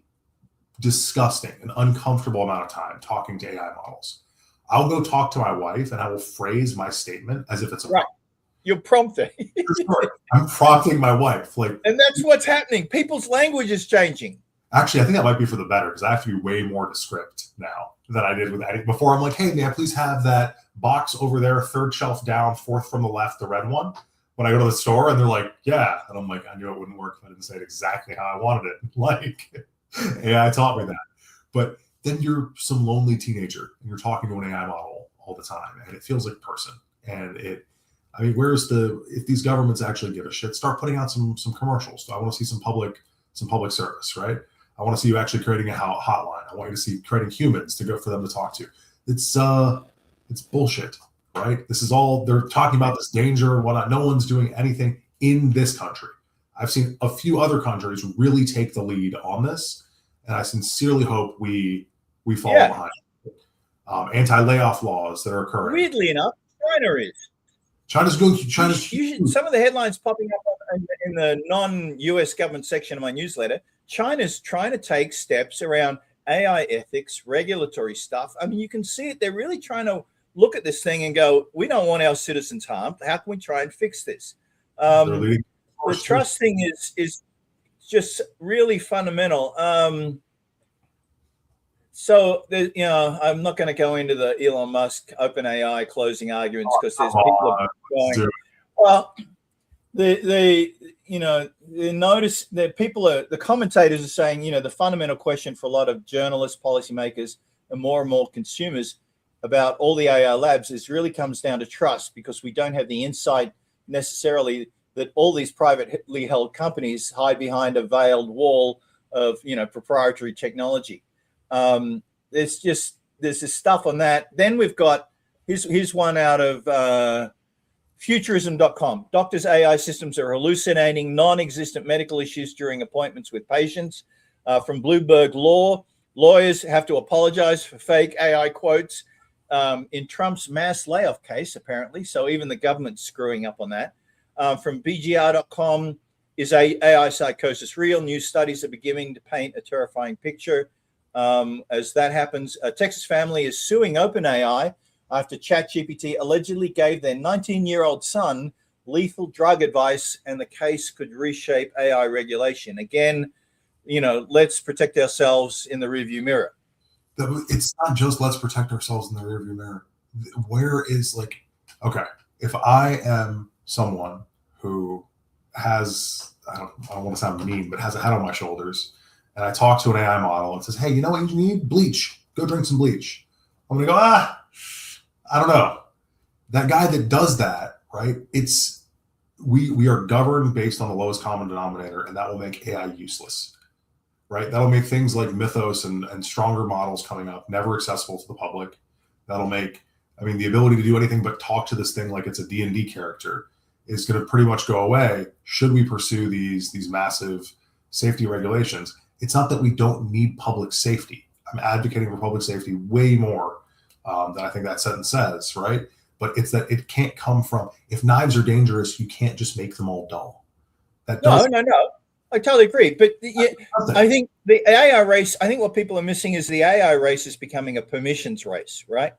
disgusting and uncomfortable amount of time talking to AI models. I'll go talk to my wife and I will phrase my statement as if it's a
right. You're prompting.
I'm prompting my wife.
And that's what's happening. People's language is changing.
Actually, I think that might be for the better, because I have to be way more descript now than I did with editing. Before, I'm like, hey, may I please have that box over there, third shelf down, fourth from the left, the red one? When I go to the store, and they're like, yeah. And I'm like, I knew it wouldn't work if I didn't say it exactly how I wanted it. AI taught me that. But then you're some lonely teenager, and you're talking to an AI model all the time, and it feels like a person. And if these governments actually give a shit, start putting out some commercials. I want to see some public service, right? I want to see you actually creating a hotline. I want you to see creating humans for them to talk to. It's bullshit, right? This is all, they're talking about this danger and whatnot. No one's doing anything in this country. I've seen a few other countries really take the lead on this, and I sincerely hope we follow behind. Anti-layoff laws that are occurring.
Weirdly enough, China is.
China's
some of the headlines popping up in the non-US government section of my newsletter. China's trying to take steps around AI ethics, regulatory stuff. I mean, you can see it. They're really trying to look at this thing and go, we don't want our citizens harmed. How can we try and fix this? The trust thing is just really fundamental. I'm not going to go into the Elon Musk OpenAI closing arguments, because there's people going, well, the notice that the commentators are saying, the fundamental question for a lot of journalists, policymakers, and more consumers about all the AI labs is really comes down to trust, because we don't have the insight necessarily that all these privately held companies hide behind a veiled wall of, proprietary technology. There's this stuff on that. Then we've got, here's one out of futurism.com. Doctors' AI systems are hallucinating non-existent medical issues during appointments with patients. From Bloomberg Law, lawyers have to apologize for fake AI quotes in Trump's mass layoff case, apparently. So even the government's screwing up on that. From BGR.com, is AI psychosis real? New studies are beginning to paint a terrifying picture. As that happens, a Texas family is suing OpenAI after ChatGPT allegedly gave their 19-year-old son lethal drug advice, and the case could reshape AI regulation. Again, let's protect ourselves in the rearview mirror.
It's not just let's protect ourselves in the rearview mirror. Where is okay, if I am someone who has, I don't want to sound mean, but has a head on my shoulders, and I talk to an AI model and says, hey, you know what you need? Bleach. Go drink some bleach. I'm going to go, I don't know. That guy that does that, right? We are governed based on the lowest common denominator, and that will make AI useless, right? That'll make things like Mythos and stronger models coming up never accessible to the public. That'll make, the ability to do anything but talk to this thing like it's a D&D character is going to pretty much go away. Should we pursue these massive safety regulations? It's not that we don't need public safety. I'm advocating for public safety way more than I think that sentence says, right? But it's that it can't come from, if knives are dangerous, you can't just make them all dull.
No. I totally agree. But I think the AI race, I think what people are missing is the AI race is becoming a permissions race, right?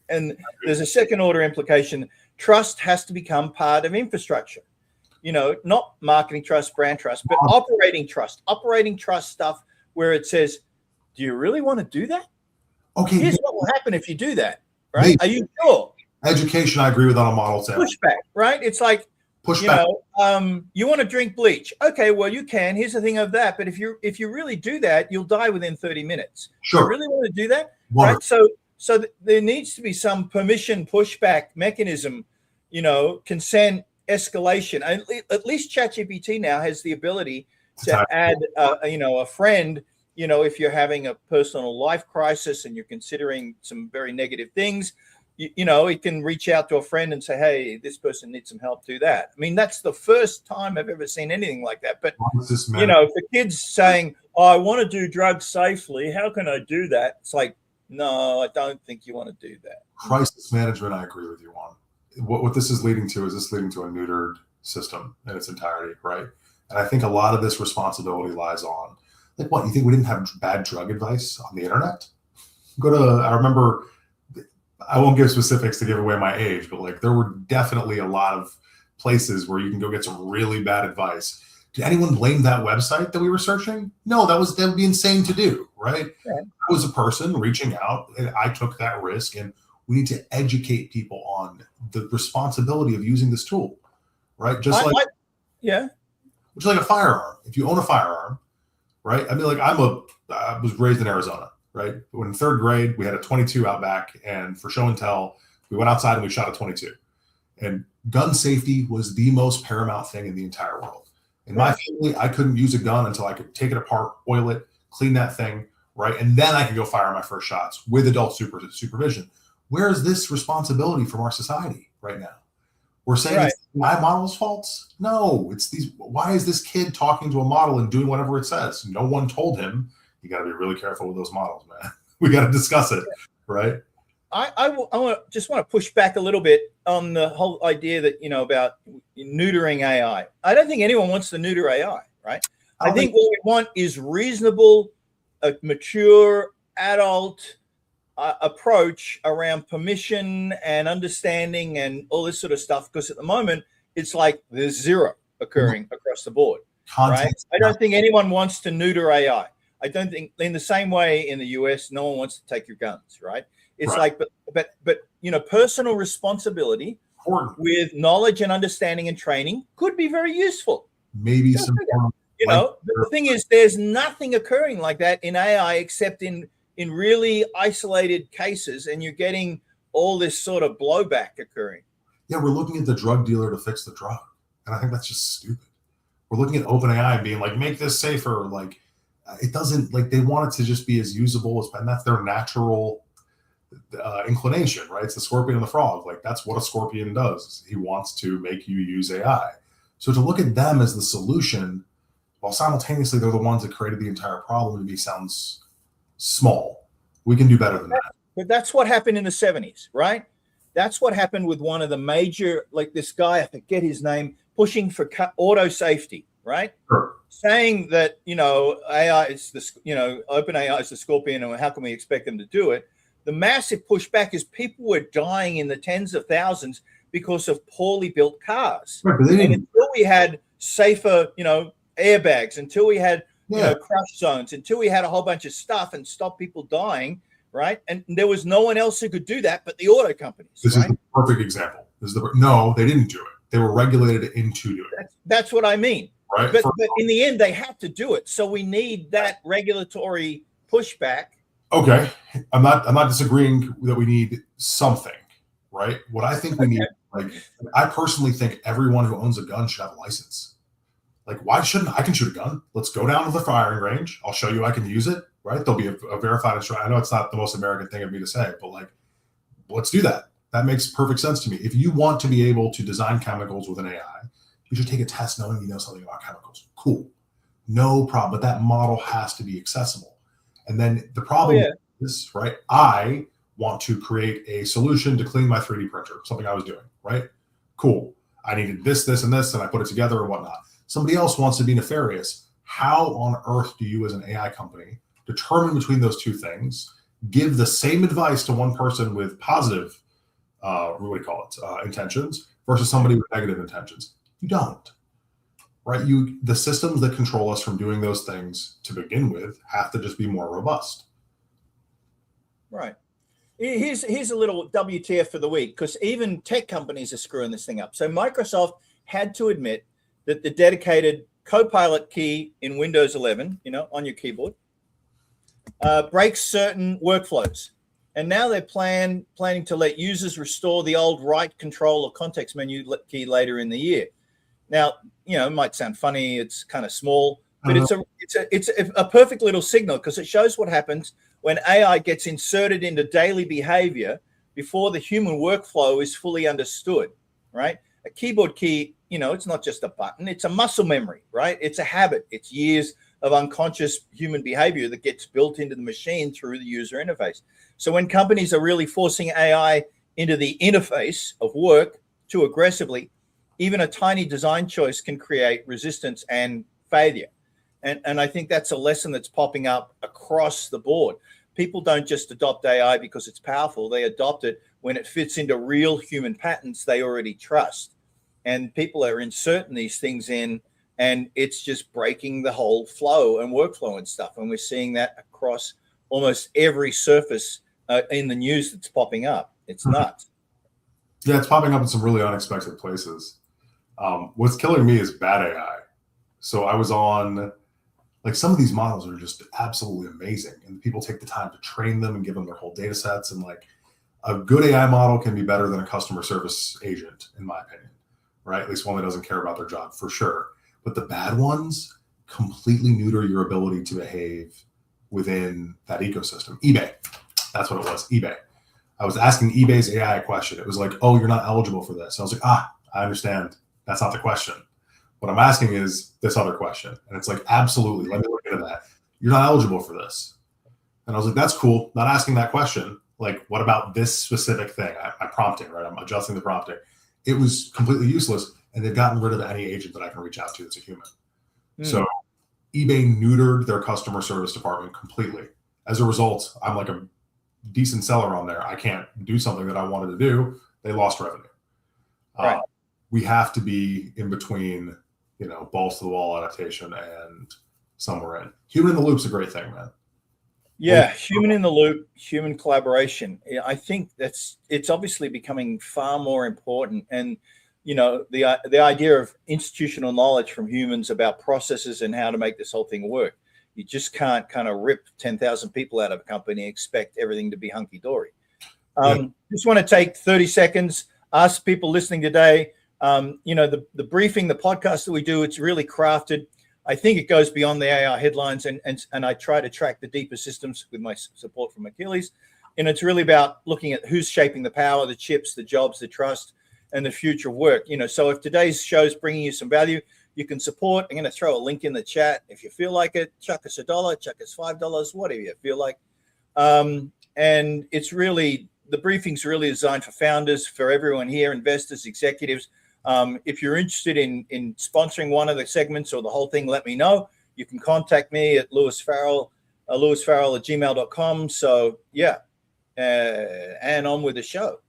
And there's a second order implication. Trust has to become part of infrastructure. Not marketing trust, brand trust, but operating trust stuff where it says, do you really want to do that? Okay. Here's what will happen if you do that, right? Maybe. Are you sure?
Education, I agree with on a model too.
Pushback, right? It's like, pushback. You want to drink bleach. Okay, well, you can. Here's the thing of that. But if you really do that, you'll die within 30 minutes.
Sure.
You really want to do that? Right? So there needs to be some permission pushback mechanism, consent, escalation. At least ChatGPT now has the ability to add, a friend, if you're having a personal life crisis and you're considering some very negative things, it can reach out to a friend and say, hey, this person needs some help, do that. That's the first time I've ever seen anything like that. But, for kids saying, I want to do drugs safely, how can I do that? It's like, no, I don't think you want to do that.
Crisis management, I agree with you on. What this is leading to is a neutered system in its entirety, right? And I think a lot of this responsibility lies on, what, you think we didn't have bad drug advice on the internet? I remember, I won't give specifics to give away my age, but there were definitely a lot of places where you can go get some really bad advice. Did anyone blame that website that we were searching? No, that would be insane to do, right? Yeah. I was a person reaching out, and I took that risk, and we need to educate people on the responsibility of using this tool, right? Just like a firearm. If you own a firearm, right? I was raised in Arizona, right? When in third grade, we had a 22 out back, and for show and tell, we went outside and we shot a 22. And gun safety was the most paramount thing in the entire world. In my family, I couldn't use a gun until I could take it apart, oil it, clean that thing, right? And then I could go fire my first shots with adult supervision. Where is this responsibility from our society right now? We're saying it's my model's faults? No, it's these. Why is this kid talking to a model and doing whatever it says? No one told him. You got to be really careful with those models, man. We got to discuss it, right?
I just want to push back a little bit on the whole idea that, about neutering AI. I don't think anyone wants to neuter AI, right? I think what we want is reasonable, mature, adult approach around permission and understanding and all this sort of stuff. Because at the moment, it's like there's zero occurring across the board, right? I don't think anyone wants to neuter AI. I don't think, in the same way in the US, no one wants to take your guns, right? It's like, but personal responsibility
important.
with knowledge and understanding and training could be very useful.
Maybe some,
you know, the thing is, there's nothing occurring like that in AI except in really isolated cases, and you're getting all this sort of blowback occurring.
Yeah, we're looking at the drug dealer to fix the drug, and I think that's just stupid. We're looking at OpenAI and being like, make this safer. Like, it doesn't, like, they want it to just be as usable as, and that's their natural inclination, right? It's the scorpion and the frog. Like, that's what a scorpion does. He wants to make you use AI. So to look at them as the solution, while simultaneously they're the ones that created the entire problem, to me sounds small. We can do better than that.
But that's what happened in the 70s, right? That's what happened with one of the major, like this guy, I forget his name, pushing for auto safety, right?
Sure.
Saying that, you know, AI is the, you know, OpenAI is the scorpion, and how can we expect them to do it? The massive pushback is people were dying in the tens of thousands because of poorly built cars.
Right, but
and until we had safer, you know, airbags, until we had, you know, crash zones, until we had a whole bunch of stuff and stop people dying, right? And there was no one else who could do that but the auto companies.
This is the perfect example. No, they didn't do it. They were regulated into doing it.
That's what I mean.
Right.
But in the end, they had to do it. So we need that regulatory pushback.
Okay. I'm not disagreeing that we need something, right? What I think we need, like, I personally think everyone who owns a gun should have a license. Like, why shouldn't I can shoot a gun? Let's go down to the firing range. I'll show you I can use it, right? There'll be a verified instructor. I know it's not the most American thing of me to say, but like, let's do that. That makes perfect sense to me. If you want to be able to design chemicals with an AI, you should take a test knowing you know something about chemicals. Cool. No problem. But that model has to be accessible. And then the problem is, right, I want to create a solution to clean my 3D printer, something I was doing, right? Cool. I needed this, this, and this, and I put it together and whatnot. Somebody else wants to be nefarious. How on earth do you as an AI company determine between those two things, give the same advice to one person with positive, what do we call it, intentions versus somebody with negative intentions? You don't, right? The systems that control us from doing those things to begin with have to just be more robust.
Right. Here's a little WTF for the week, because even tech companies are screwing this thing up. So Microsoft had to admit that the dedicated Copilot key in Windows 11, you know, on your keyboard, breaks certain workflows. And now they're planning to let users restore the old right control or context menu key later in the year. Now, you know, it might sound funny. It's kind of small, but it's a perfect little signal, because it shows what happens when AI gets inserted into daily behavior before the human workflow is fully understood, right? A keyboard key, you know, it's not just a button, it's a muscle memory, right? It's a habit. It's years of unconscious human behavior that gets built into the machine through the user interface. So when companies are really forcing AI into the interface of work too aggressively, even a tiny design choice can create resistance and failure. And I think that's a lesson that's popping up across the board. People don't just adopt AI because it's powerful. They adopt it when it fits into real human patterns they already trust. And people are inserting these things in, and it's just breaking the whole flow and workflow and stuff. And we're seeing that across almost every surface in the news that's popping up. It's nuts.
Yeah, it's popping up in some really unexpected places. What's killing me is bad AI. So I was on, like, some of these models are just absolutely amazing, and people take the time to train them and give them their whole data sets. And like, a good AI model can be better than a customer service agent, in my opinion, right? At least one that doesn't care about their job, for sure. But the bad ones completely neuter your ability to behave within that ecosystem. eBay, that's what it was, eBay. I was asking eBay's AI a question. It was like, oh, you're not eligible for this. I was like, I understand. That's not the question. What I'm asking is this other question. And it's like, absolutely, let me look into that. You're not eligible for this. And I was like, that's cool. Not asking that question. Like, what about this specific thing? I'm prompting, right? I'm adjusting the prompting. It was completely useless. And they've gotten rid of any agent that I can reach out to that's a human. So eBay neutered their customer service department completely. As a result, I'm like a decent seller on there. I can't do something that I wanted to do. They lost revenue.
Right.
We have to be in between, you know, balls to the wall adaptation and somewhere in. Human in the loop's a great thing, man.
Yeah, human in the loop, human collaboration. I think it's obviously becoming far more important. And the idea of institutional knowledge from humans about processes and how to make this whole thing work. You just can't kind of rip 10,000 people out of a company and expect everything to be hunky dory. Just want to take 30 seconds, ask people listening today. The briefing, the podcast that we do, it's really crafted. I think it goes beyond the AI headlines, and I try to track the deeper systems with my support from Achilles. And it's really about looking at who's shaping the power, the chips, the jobs, the trust, and the future of work. So if today's show is bringing you some value, you can support. I'm going to throw a link in the chat. If you feel like it, chuck us $1, chuck us $5, whatever you feel like. And it's really, the briefing's really designed for founders, for everyone here, investors, executives. If you're interested in sponsoring one of the segments or the whole thing, let me know. You can contact me at lewisfarrell@gmail.com. So yeah, and on with the show.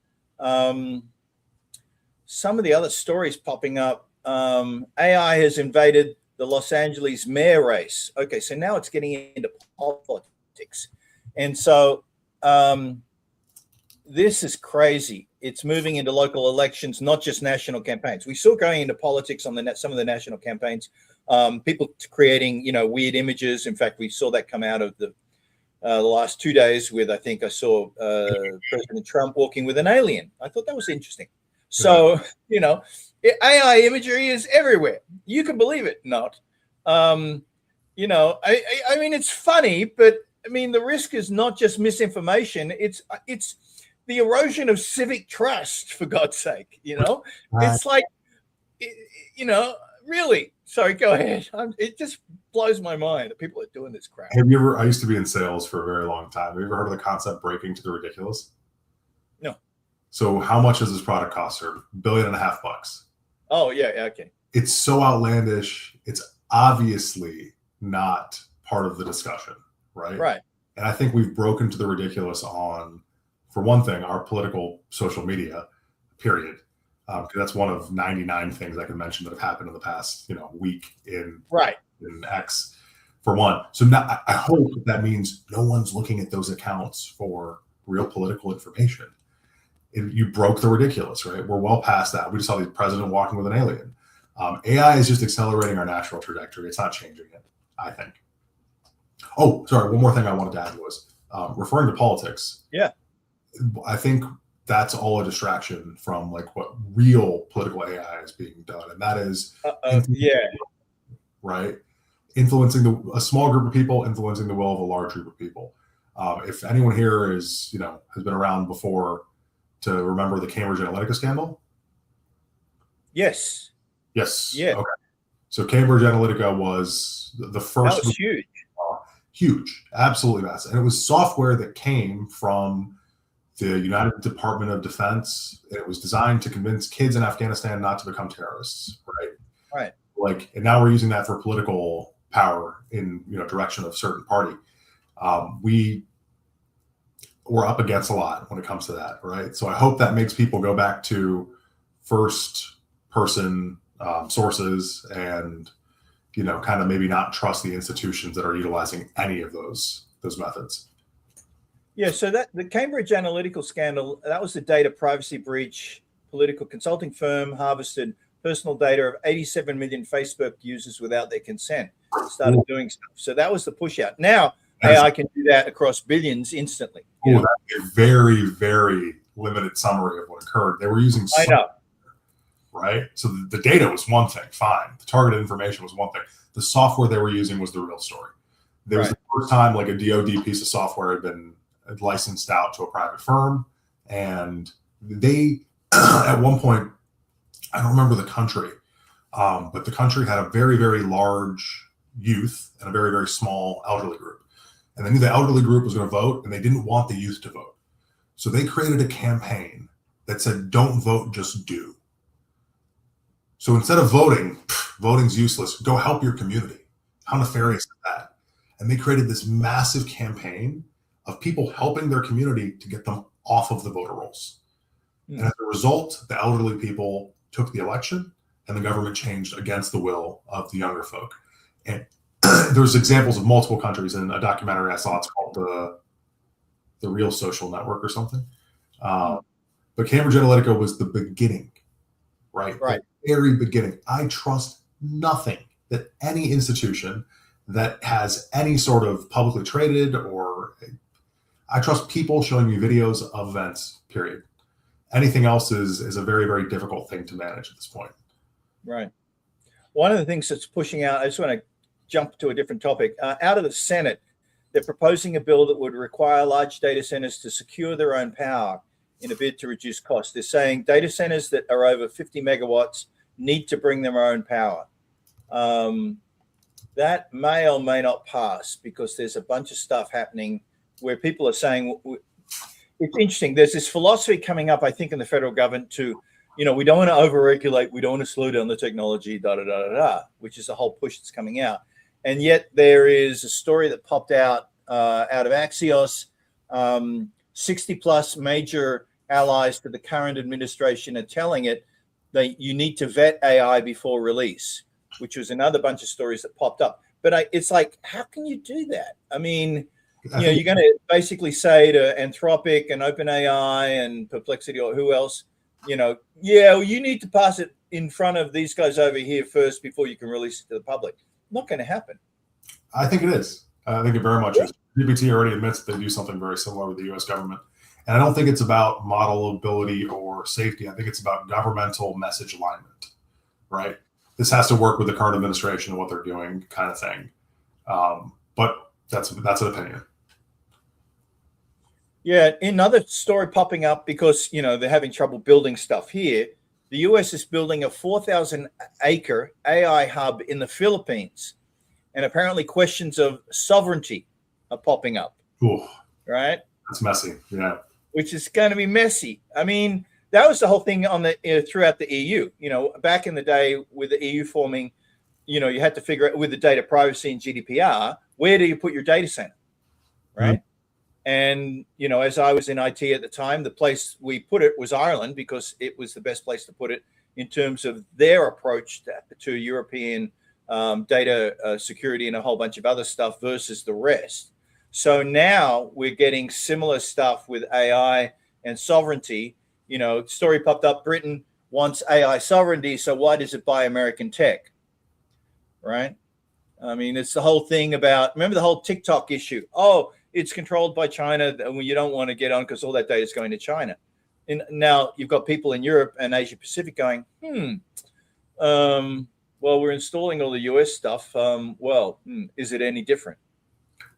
Some of the other stories popping up. AI has invaded the Los Angeles mayor race. Okay, so now it's getting into politics. And so this is crazy. It's moving into local elections, not just national campaigns. We saw going into politics on some of the national campaigns, people creating, weird images. In fact, we saw that come out of the last 2 days with, I think I saw President Trump walking with an alien. I thought that was interesting. So, AI imagery is everywhere. You can believe it, not. I mean, it's funny, but I mean, the risk is not just misinformation. It's the erosion of civic trust, for God's sake. It's like, really. Sorry, go ahead. It just blows my mind that people are doing this crap.
I used to be in sales for a very long time. Have you ever heard of the concept breaking to the ridiculous?
No.
So how much does this product cost her? $1.5 billion.
Oh, yeah. Okay.
It's so outlandish. It's obviously not part of the discussion, right?
Right.
And I think we've broken to the ridiculous on, for one thing, our political social media, period. Because that's one of 99 things I can mention that have happened in the past, week in X, for one. So now I hope that means no one's looking at those accounts for real political information. You broke the ridiculous, right? We're well past that. We just saw the president walking with an alien. AI is just accelerating our natural trajectory. It's not changing it, I think. Oh, sorry. One more thing I wanted to add was referring to politics.
Yeah.
I think that's all a distraction from like what real political AI is being done. And that is, right? Influencing a small group of people, influencing the will of a large group of people. If anyone here has been around before to remember the Cambridge Analytica scandal.
Yes.
Yeah. Okay. So Cambridge Analytica was the first.
That was huge.
Huge, absolutely massive. And it was software that came from the United Department of Defense. It was designed to convince kids in Afghanistan not to become terrorists, right?
Right.
And now we're using that for political power in direction of a certain party. We're up against a lot when it comes to that, right? So I hope that makes people go back to first person sources and kind of maybe not trust the institutions that are utilizing any of those methods.
Yeah, so that the Cambridge Analytica scandal, that was the data privacy breach. Political consulting firm harvested personal data of 87 million Facebook users without their consent. Started doing stuff. So that was the push out. Now AI can do that across billions instantly.
That's a very, very limited summary of what occurred. They were using right? So the data was one thing, fine. The targeted information was one thing. The software they were using was the real story. There was the first time like a DoD piece of software had been licensed out to a private firm. And they, at one point, I don't remember the country, but the country had a very, very large youth and a very, very small elderly group. And they knew the elderly group was going to vote and they didn't want the youth to vote. So they created a campaign that said, don't vote, just do. So instead of voting, voting's useless, go help your community. How nefarious is that? And they created this massive campaign of people helping their community to get them off of the voter rolls. And as a result, the elderly people took the election and the government changed against the will of the younger folk. And there's examples of multiple countries in a documentary I saw. It's called the Real Social Network or something. But Cambridge Analytica was the beginning, right?
Right.
The very beginning. I trust nothing that any institution that has any sort of publicly traded, or I trust people showing me videos of events, period. Anything else is a very, very difficult thing to manage at this point.
Right. One of the things that's pushing out, I just want to jump to a different topic. Out of the Senate, they're proposing a bill that would require large data centers to secure their own power in a bid to reduce costs. They're saying data centers that are over 50 megawatts need to bring their own power. That may or may not pass because there's a bunch of stuff happening where people are saying, it's interesting. There's this philosophy coming up, I think, in the federal government to, we don't want to overregulate. We don't want to slow down the technology, which is the whole push that's coming out. And yet there is a story that popped out of Axios. 60 plus major allies to the current administration are telling it that you need to vet AI before release, which was another bunch of stories that popped up. But it's like, how can you do that? I mean, you're going to basically say to Anthropic and OpenAI and Perplexity or who else, you need to pass it in front of these guys over here first before you can release it to the public. Not going to happen.
I think it is. I think it very much is. GPT already admits they do something very similar with the U.S. government. And I don't think it's about modelability or safety. I think it's about governmental message alignment, right? This has to work with the current administration and what they're doing, kind of thing. But that's an opinion.
Yeah, another story popping up because, they're having trouble building stuff here. The U.S. is building a 4,000-acre AI hub in the Philippines. And apparently questions of sovereignty are popping up.
Ooh,
right?
That's messy, yeah.
Which is going to be messy. I mean, that was the whole thing on the throughout the EU. Back in the day with the EU forming, you had to figure out with the data privacy and GDPR, where do you put your data center, right? And, as I was in IT at the time, the place we put it was Ireland because it was the best place to put it in terms of their approach to European data security and a whole bunch of other stuff versus the rest. So now we're getting similar stuff with AI and sovereignty. Story popped up, Britain wants AI sovereignty, so why does it buy American tech, right? I mean, it's the whole thing about, remember the whole TikTok issue? Oh, it's controlled by China, and you don't want to get on because all that data is going to China. And now you've got people in Europe and Asia Pacific going, well, we're installing all the US stuff. Is it any different?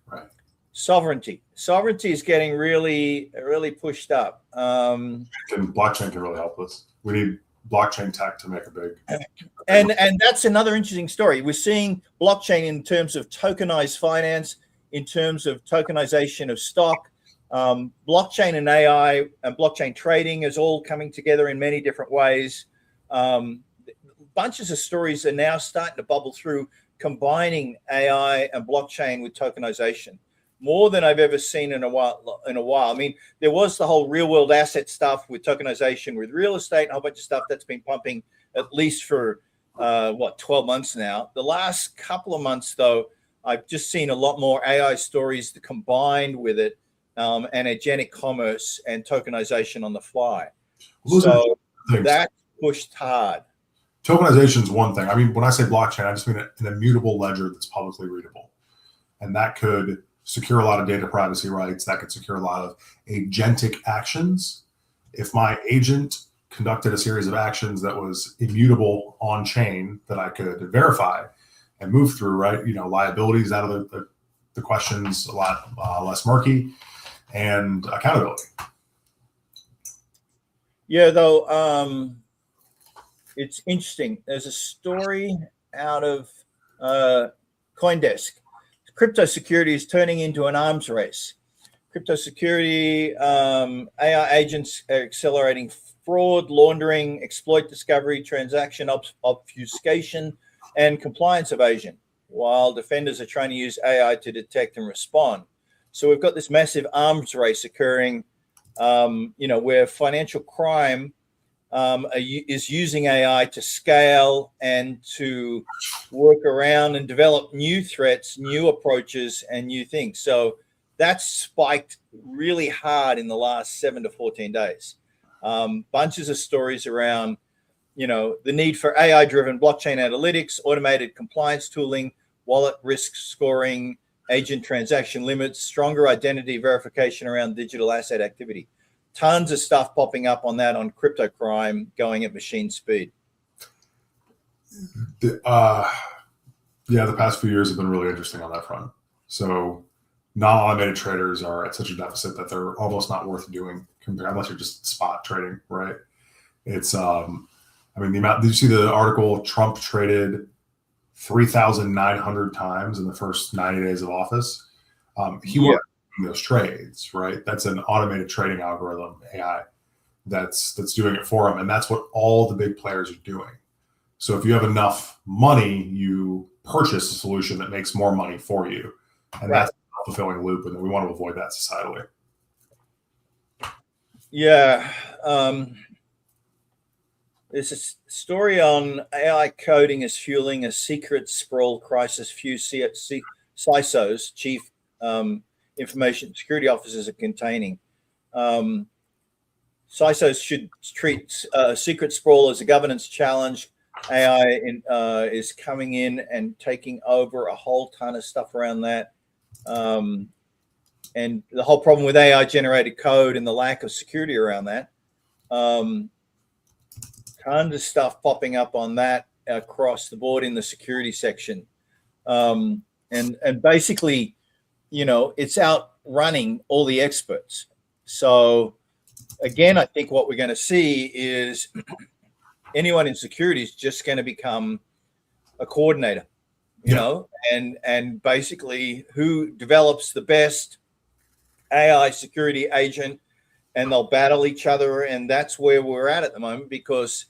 Right.
Sovereignty is getting really, really pushed up.
Blockchain can really help us. We need blockchain tech to make a big.
And that's another interesting story. We're seeing blockchain in terms of tokenized finance, in terms of tokenization of stock. Blockchain and AI and blockchain trading is all coming together in many different ways. Bunches of stories are now starting to bubble through, combining AI and blockchain with tokenization, more than I've ever seen in a while. I mean, there was the whole real world asset stuff with tokenization, with real estate, and a whole bunch of stuff that's been pumping at least for 12 months now. The last couple of months, though, I've just seen a lot more AI stories combined with it, and agentic commerce and tokenization on the fly. So that pushed hard.
Tokenization is one thing. I mean, when I say blockchain, I just mean an immutable ledger that's publicly readable. And that could secure a lot of data privacy rights. That could secure a lot of agentic actions. If my agent conducted a series of actions that was immutable on chain that I could verify and move through, right? Liabilities out of the questions a lot less murky, and accountability.
Yeah, though, it's interesting. There's a story out of CoinDesk. Crypto security is turning into an arms race. Crypto security, AI agents are accelerating fraud, laundering, exploit discovery, transaction obfuscation, and compliance evasion, while defenders are trying to use AI to detect and respond. So we've got this massive arms race occurring, where financial crime is using AI to scale and to work around and develop new threats, new approaches, and new things. So that's spiked really hard in the last 7 to 14 days. Bunches of stories around, the need for AI-driven blockchain analytics, automated compliance tooling, wallet risk scoring, agent transaction limits, stronger identity verification around digital asset activity. Tons of stuff popping up on that on crypto crime going at machine speed.
The past few years have been really interesting on that front. So non-automated traders are at such a deficit that they're almost not worth doing unless you're just spot trading, right? It's, the amount, did you see the article? Trump traded 3,900 times in the first 90 days of office. He wasn't doing those trades, right? That's an automated trading algorithm, AI, that's doing it for him. And that's what all the big players are doing. So if you have enough money, you purchase a solution that makes more money for you. And that's a fulfilling loop. And we want to avoid that societally.
Yeah. There's a story on AI coding is fueling a secret sprawl crisis few CISOs, chief information security officers, are containing. CISOs should treat secret sprawl as a governance challenge. AI is coming in and taking over a whole ton of stuff around that. And the whole problem with AI generated code and the lack of security around that. Tons of stuff popping up on that across the board in the security section. And basically, it's outrunning all the experts. So again, I think what we're going to see is anyone in security is just going to become a coordinator, and basically who develops the best AI security agent, and they'll battle each other. And that's where we're at the moment, because,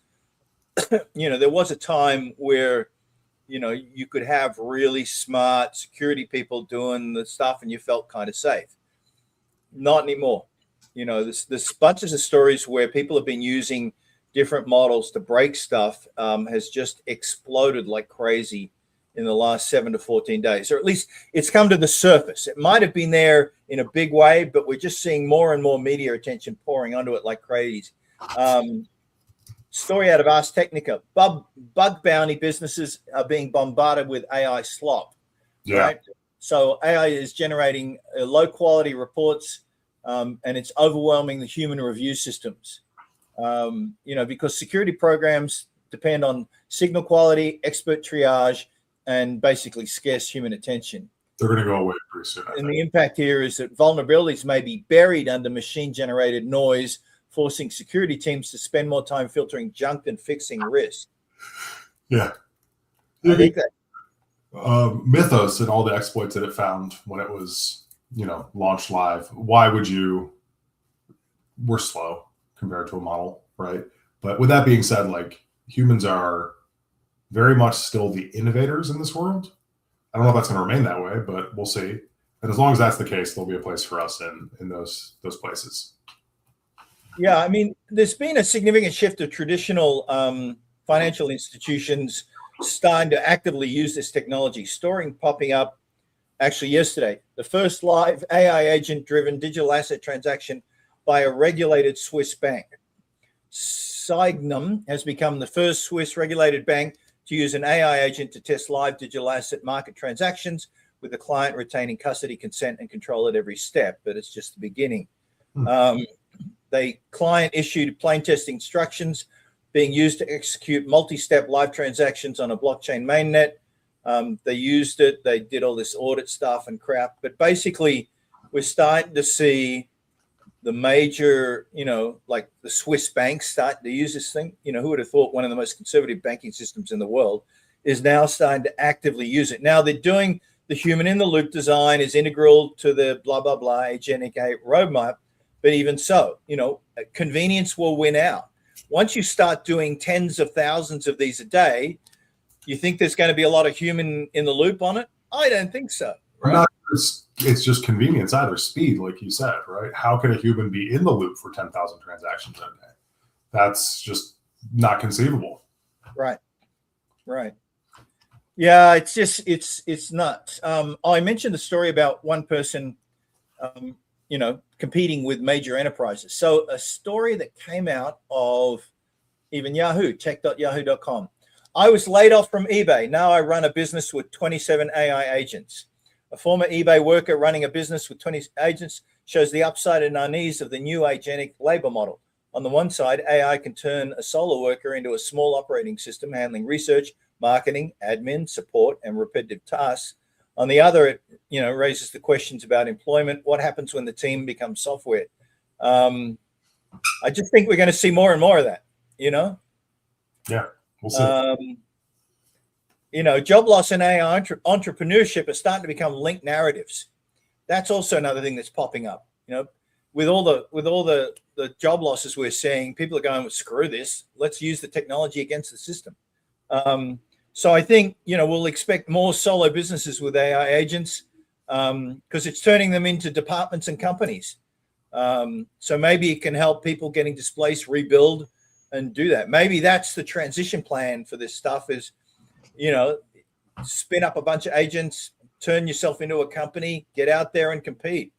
there was a time where, you could have really smart security people doing the stuff and you felt kind of safe. Not anymore. There's bunches of stories where people have been using different models to break stuff, has just exploded like crazy in the last 7 to 14 days, or at least it's come to the surface. It might have been there in a big way, but we're just seeing more and more media attention pouring onto it like crazy. Story out of Ars Technica: bug bounty businesses are being bombarded with AI slop.
Yeah.
Right? So AI is generating low quality reports, and it's overwhelming the human review systems. Because security programs depend on signal quality, expert triage, and basically scarce human attention.
They're going to go away pretty soon.
And the impact here is that vulnerabilities may be buried under machine-generated noise, forcing security teams to spend more time filtering junk than fixing risk.
Yeah.
I think that
Mythos and all the exploits that it found when it was, launched live. Why would you? We're slow compared to a model, right? But with that being said, like, humans are very much still the innovators in this world. I don't know if that's going to remain that way, but we'll see. And as long as that's the case, there'll be a place for us in those places.
Yeah, there's been a significant shift of traditional financial institutions starting to actively use this technology. Story popping up actually yesterday. The first live AI agent-driven digital asset transaction by a regulated Swiss bank. Signum has become the first Swiss regulated bank to use an AI agent to test live digital asset market transactions, with the client retaining custody, consent, and control at every step. But it's just the beginning. The client issued plain test instructions being used to execute multi-step live transactions on a blockchain mainnet. They used it. They did all this audit stuff and crap. But basically, we're starting to see the major, like the Swiss banks start to use this thing. Who would have thought one of the most conservative banking systems in the world is now starting to actively use it. Now they're doing the human in the loop design is integral to the blah, blah, blah, agentic AI roadmap. But even so, convenience will win out. Once you start doing tens of thousands of these a day, you think there's going to be a lot of human in the loop on it? I don't think so. Right?
It's just convenience, either speed, like you said, right? How can a human be in the loop for 10,000 transactions a day? That's just not conceivable.
Right. Yeah, it's nuts. I mentioned the story about one person, competing with major enterprises. So a story that came out of even Yahoo, check.yahoo.com. I was laid off from eBay. Now I run a business with 27 AI agents. A former eBay worker running a business with 20 agents shows the upside and unease of the new agentic labor model. On the one side, AI can turn a solo worker into a small operating system handling research, marketing, admin, support, and repetitive tasks. On the other, it raises the questions about employment. What happens when the team becomes software? I just think we're going to see more and more of that.
Yeah, we'll see.
Job loss and AI entrepreneurship are starting to become linked narratives. That's also another thing that's popping up. With all the job losses we're seeing, people are going, well, screw this. Let's use the technology against the system. So I think we'll expect more solo businesses with AI agents because it's turning them into departments and companies. So maybe it can help people getting displaced rebuild and do that. Maybe that's the transition plan for this stuff is, spin up a bunch of agents, turn yourself into a company, get out there and compete.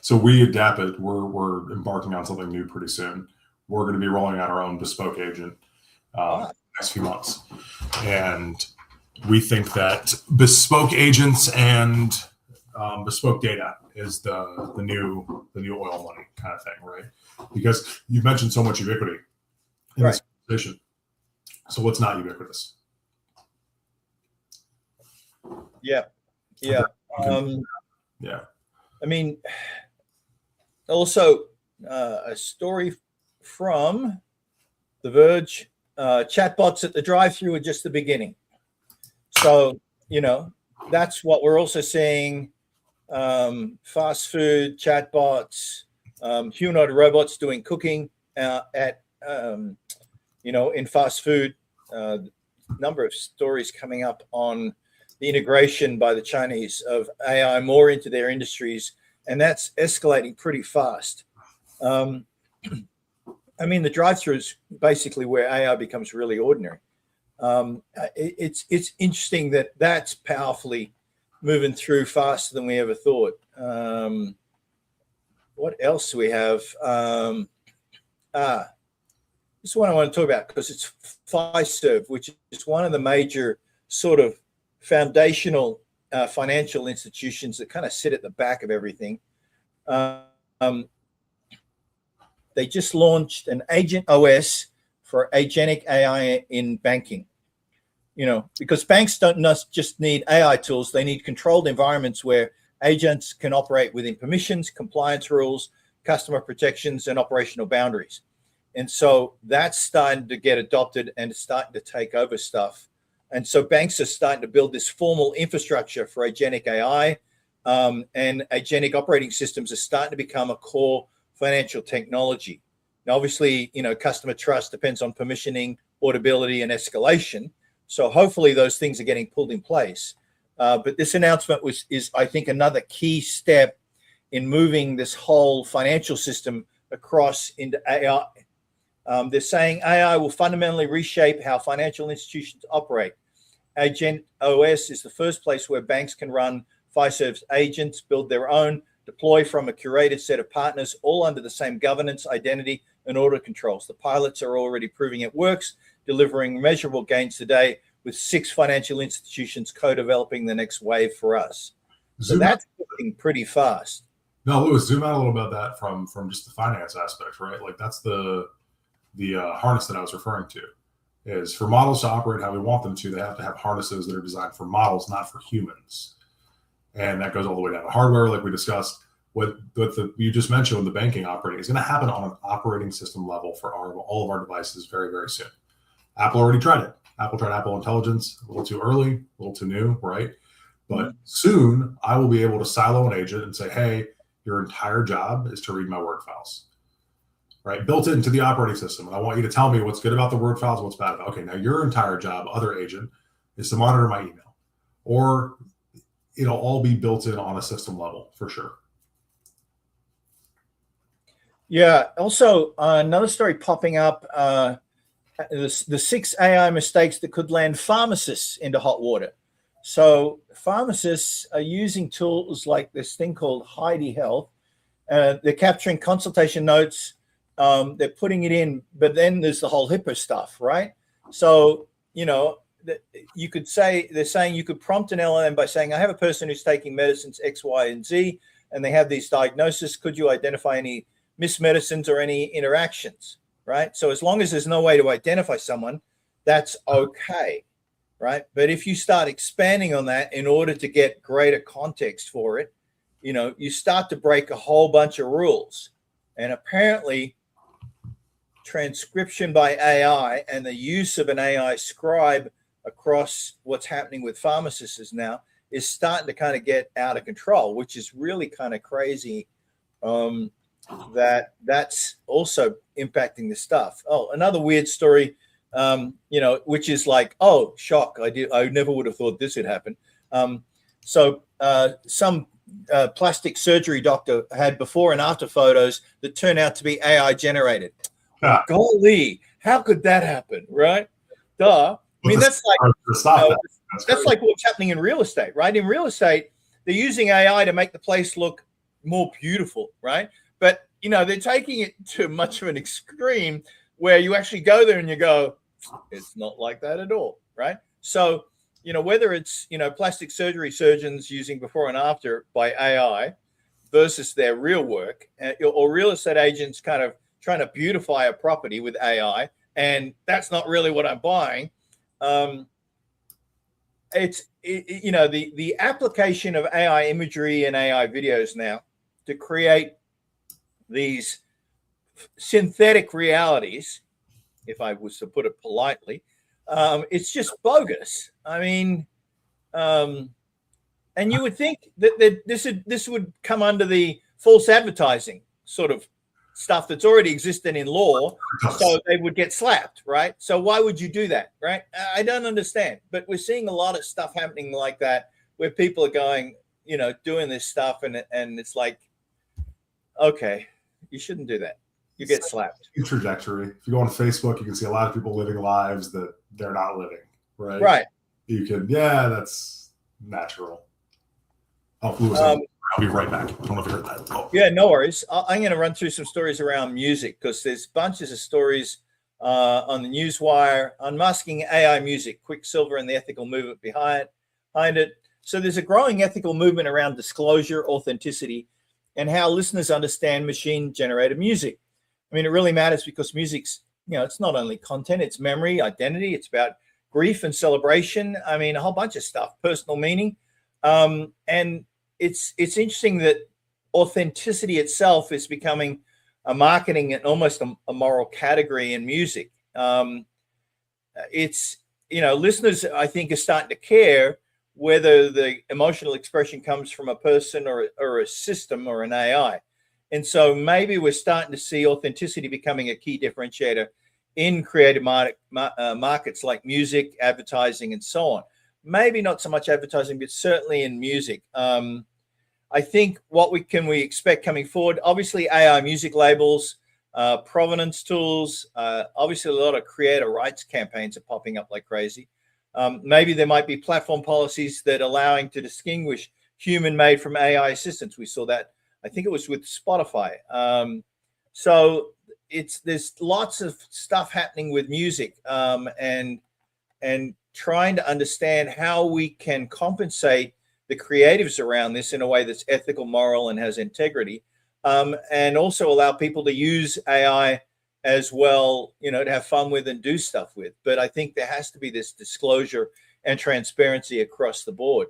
So we at Dapit, we're embarking on something new pretty soon. We're going to be rolling out our own bespoke agent next few months. And we think that bespoke agents and bespoke data is the new oil money kind of thing, right? Because you've mentioned so much ubiquity in this conversation. So what's not ubiquitous?
Yeah. I mean, also a story from The Verge, chatbots at the drive-thru are just the beginning. So, that's what we're also seeing. Fast food, chatbots, humanoid robots doing cooking in fast food. Number of stories coming up on the integration by the Chinese of AI more into their industries, and that's escalating pretty fast. The drive-thru is basically where AI becomes really ordinary. It's interesting that that's powerfully moving through faster than we ever thought. What else do we have? This is one I want to talk about because it's Fiserv, which is one of the major sort of foundational financial institutions that kind of sit at the back of everything. They just launched an agent OS for agentic AI in banking. Because banks don't just need AI tools, they need controlled environments where agents can operate within permissions, compliance rules, customer protections, and operational boundaries. And so that's starting to get adopted and it's starting to take over stuff. And so banks are starting to build this formal infrastructure for agentic AI, and agentic operating systems are starting to become a core financial technology. Now, obviously, customer trust depends on permissioning, auditability, and escalation. So hopefully those things are getting pulled in place. But this announcement is, I think, another key step in moving this whole financial system across into AI. They're saying AI will fundamentally reshape how financial institutions operate. Agent OS is the first place where banks can run Fiserv's agents, build their own, deploy from a curated set of partners, all under the same governance, identity, and order controls. The pilots are already proving it works, delivering measurable gains today, with 6 financial institutions co-developing the next wave for us. So that's moving pretty fast.
No, Louis, zoom out a little bit about that from just the finance aspect, right? Like that's the harness that I was referring to. Is for models to operate how we want them to, they have to have harnesses that are designed for models, not for humans. And that goes all the way down to hardware, like we discussed. What you just mentioned with the banking operating is going to happen on an operating system level for all of our devices very, very soon. Apple already tried it. Apple tried Apple Intelligence a little too early, a little too new, right? But soon I will be able to silo an agent and say, hey, your entire job is to read my Word files, right? Built into the operating system. And I want you to tell me what's good about the Word files, what's bad about it. Okay, now your entire job, other agent, is to monitor my email. Or it'll all be built in on a system level for sure.
Yeah. Also, another story popping up, the 6 AI mistakes that could land pharmacists into hot water. So pharmacists are using tools like this thing called Heidi Health. They're capturing consultation notes. They're putting it in, but then there's the whole HIPAA stuff, right? So, you could say, they're saying you could prompt an LLM by saying, I have a person who's taking medicines X, Y, and Z, and they have these diagnoses. Could you identify any missed medicines or any interactions, right? So as long as there's no way to identify someone, that's okay, right? But if you start expanding on that in order to get greater context for it, you start to break a whole bunch of rules. And apparently, transcription by AI and the use of an AI scribe across what's happening with pharmacists now is starting to kind of get out of control, which is really kind of crazy. That's also impacting the stuff. Oh, another weird story, which is like, oh, shock! I never would have thought this would happen. Some plastic surgery doctor had before and after photos that turned out to be AI generated.
Yeah.
Golly, how could that happen, right? Duh. I mean, that's like what's happening in real estate, right? In real estate, they're using AI to make the place look more beautiful, right? But they're taking it to much of an extreme where you actually go there and you go, it's not like that at all, right? So, whether it's plastic surgery surgeons using before and after by AI versus their real work, or real estate agents kind of trying to beautify a property with AI, and that's not really what I'm buying. The application of AI imagery and AI videos now to create these synthetic realities, if I was to put it politely, it's just bogus. I mean, and you would think that this would come under the false advertising sort of stuff that's already existed in law, so they would get slapped, right? So why would you do that, right? I don't understand. But we're seeing a lot of stuff happening like that where people are going, doing this stuff, and it's like, okay, you shouldn't do that. You get slapped.
Trajectory. If you go on Facebook, you can see a lot of people living lives that they're not living, right?
Right.
You can, that's natural. Oh, Lewis, I'll be right back. I don't know if you heard that. Oh.
Yeah, no worries. I'm going to run through some stories around music because there's bunches of stories on the Newswire, unmasking AI music, Quicksilver and the ethical movement behind it. So there's a growing ethical movement around disclosure, authenticity, and how listeners understand machine-generated music. I mean, it really matters because music's, it's not only content, it's memory, identity, it's about grief and celebration. I mean, a whole bunch of stuff, personal meaning. And it's interesting that authenticity itself is becoming a marketing and almost a moral category in music. Listeners, I think, are starting to care whether the emotional expression comes from a person or a system or an AI. And so maybe we're starting to see authenticity becoming a key differentiator in creative markets like music, advertising, and so on. Maybe not so much advertising, but certainly in music. I think what we expect coming forward, obviously AI music labels, provenance tools, obviously a lot of creator rights campaigns are popping up like crazy. Maybe there might be platform policies that allowing to distinguish human-made from AI assistants. We saw that, I think it was with Spotify. So there's lots of stuff happening with music, and trying to understand how we can compensate the creatives around this in a way that's ethical, moral, and has integrity, and also allow people to use AI as well, to have fun with and do stuff with. But I think there has to be this disclosure and transparency across the board.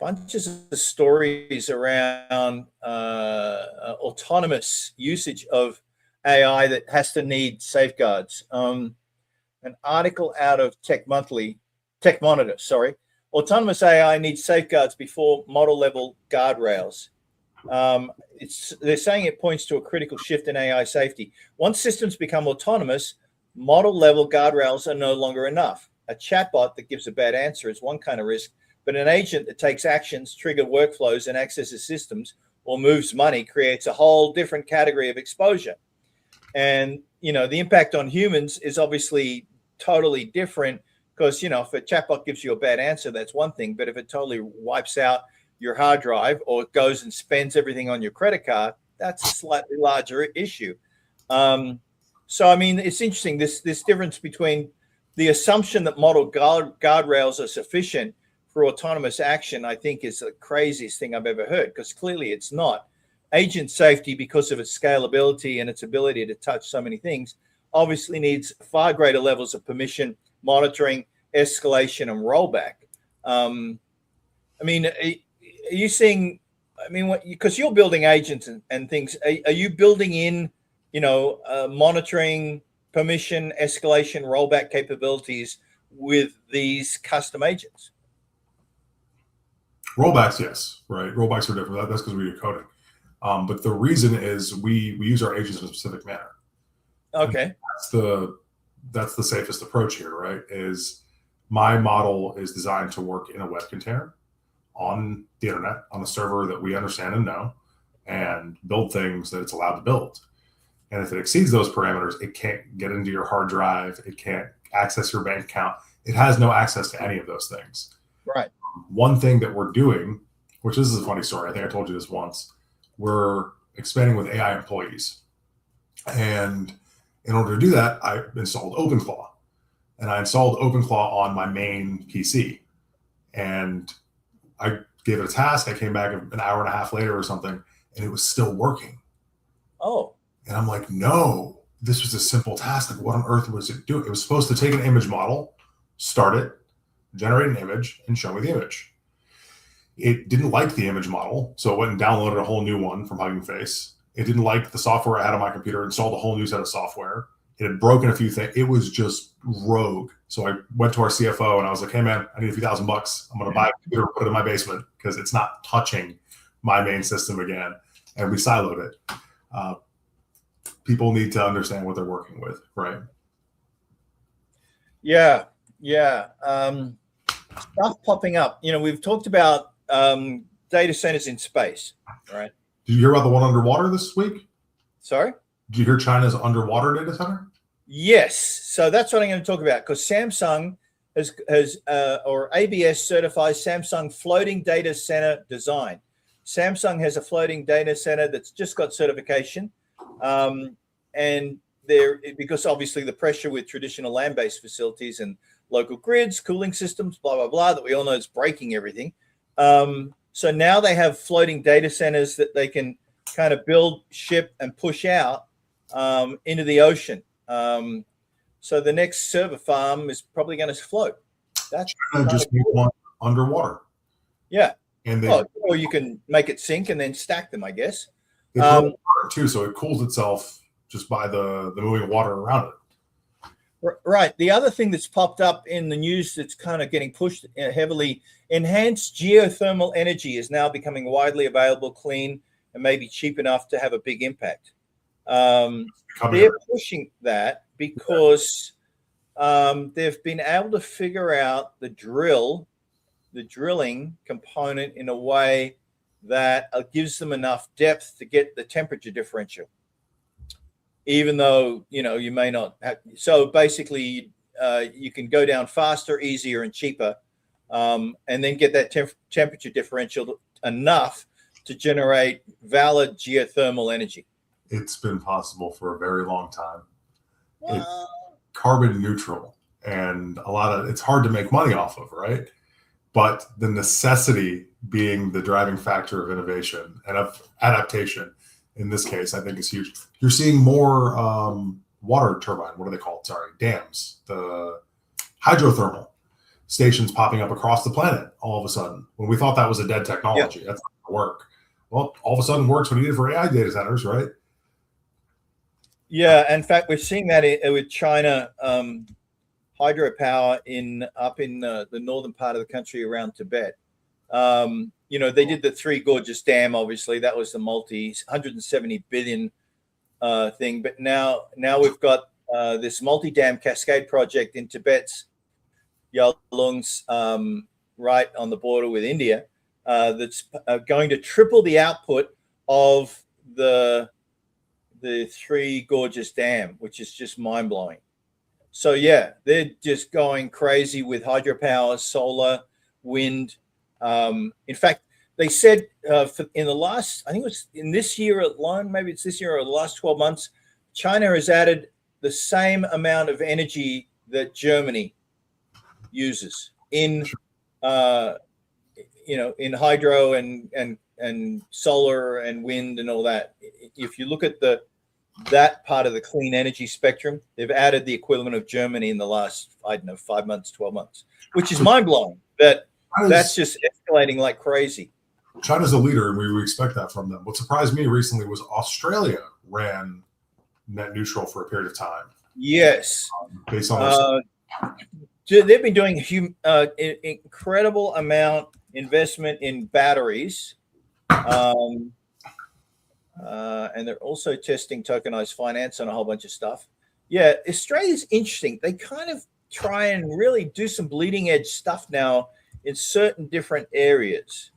Bunches of stories around autonomous usage of AI that has to need safeguards. An article out of Tech Monitor, autonomous AI needs safeguards before model level guardrails. They're saying it points to a critical shift in AI safety. Once systems become autonomous, model level guardrails are no longer enough. A chatbot that gives a bad answer is one kind of risk, but an agent that takes actions, trigger workflows, and accesses systems or moves money creates a whole different category of exposure. And, the impact on humans is obviously totally different because, if a chatbot gives you a bad answer, that's one thing. But if it totally wipes out your hard drive or it goes and spends everything on your credit card, that's a slightly larger issue. So, I mean, it's interesting, this difference between the assumption that model guardrails are sufficient for autonomous action, I think is the craziest thing I've ever heard, because clearly it's not. Agent safety, because of its scalability and its ability to touch so many things, obviously needs far greater levels of permission, monitoring, escalation, and rollback. I mean, are you seeing, because you're building agents and things, are you building in, monitoring, permission, escalation, rollback capabilities with these custom agents?
Rollbacks, yes, right. Rollbacks are different. That's because we do coding. But the reason is we use our agents in a specific manner.
Okay.
That's the safest approach here, right? Is my model is designed to work in a web container on the internet, on a server that we understand and know, and build things that it's allowed to build. And if it exceeds those parameters, it can't get into your hard drive. It can't access your bank account. It has no access to any of those things.
Right.
One thing that we're doing, which this is a funny story, I think I told you this once, we're expanding with AI employees. And in order to do that, I installed OpenClaw. And I installed OpenClaw on my main PC. And I gave it a task. I came back an hour and a half later or something, and it was still working.
Oh.
And I'm like, no, this was a simple task. Like, what on earth was it doing? It was supposed to take an image model, start it, generate an image, and show me the image. It didn't like the image model, so it went and downloaded a whole new one from Hugging Face. It didn't like the software I had on my computer, installed a whole new set of software. It had broken a few things. It was just rogue. So I went to our CFO and I was like, hey man, I need a few $1,000. I'm going to buy a computer, put it in my basement because it's not touching my main system again. And we siloed it. People need to understand what they're working with, right?
Yeah. Stuff popping up. We've talked about data centers in space, right?
Did you hear about the one underwater this week?
Sorry?
Did you hear China's underwater data center?
Yes. So that's what I'm going to talk about, because Samsung or ABS certifies Samsung floating data center design. Samsung has a floating data center that's just got certification. And because obviously the pressure with traditional land-based facilities and local grids, cooling systems, blah, blah, blah, that we all know is breaking everything. So now they have floating data centers that they can kind of build, ship, and push out into the ocean. So the next server farm is probably going to float. That's
just need one underwater.
Yeah.
And
or you can make it sink and then stack them, I guess.
They put water too, so it cools itself just by the moving water around it.
Right. The other thing that's popped up in the news that's kind of getting pushed heavily, enhanced geothermal energy is now becoming widely available, clean, and maybe cheap enough to have a big impact. They're pushing that because they've been able to figure out the drilling component in a way that gives them enough depth to get the temperature differential. Even though, you may not have. So basically, you can go down faster, easier, and cheaper, and then get that temperature differential enough to generate valid geothermal energy.
It's been possible for a very long time. It's carbon neutral, and it's hard to make money off of, right? But the necessity being the driving factor of innovation and of adaptation, in this case, I think is huge. You're seeing more water turbine, what are they called? Sorry, dams, the hydrothermal stations popping up across the planet all of a sudden. When we thought that was a dead technology, that's not going to work. Well, all of a sudden works when you need it for AI data centers, right?
Yeah, in fact, we're seeing that with China hydropower up in the northern part of the country around Tibet. They did the Three Gorges Dam, obviously. That was the 170 billion thing. But now we've got this multi-dam cascade project in Tibet's Yalungs, right on the border with India, that's going to triple the output of the Three Gorges Dam, which is just mind blowing. So yeah, they're just going crazy with hydropower, solar, wind. In fact, they said in the last, I think it was in this year alone, maybe it's this year or the last 12 months, China has added the same amount of energy that Germany uses in, in hydro and solar and wind and all that. If you look at that part of the clean energy spectrum, they've added the equivalent of Germany in the last, I don't know, 5 months, 12 months, which is mind blowing. That's just escalating like crazy.
China's a leader, and we expect that from them. What surprised me recently was Australia ran net neutral for a period of time.
Yes.
Based on
they've been doing incredible amount investment in batteries. And they're also testing tokenized finance and a whole bunch of stuff. Yeah, Australia's interesting. They kind of try and really do some bleeding edge stuff now in certain different areas.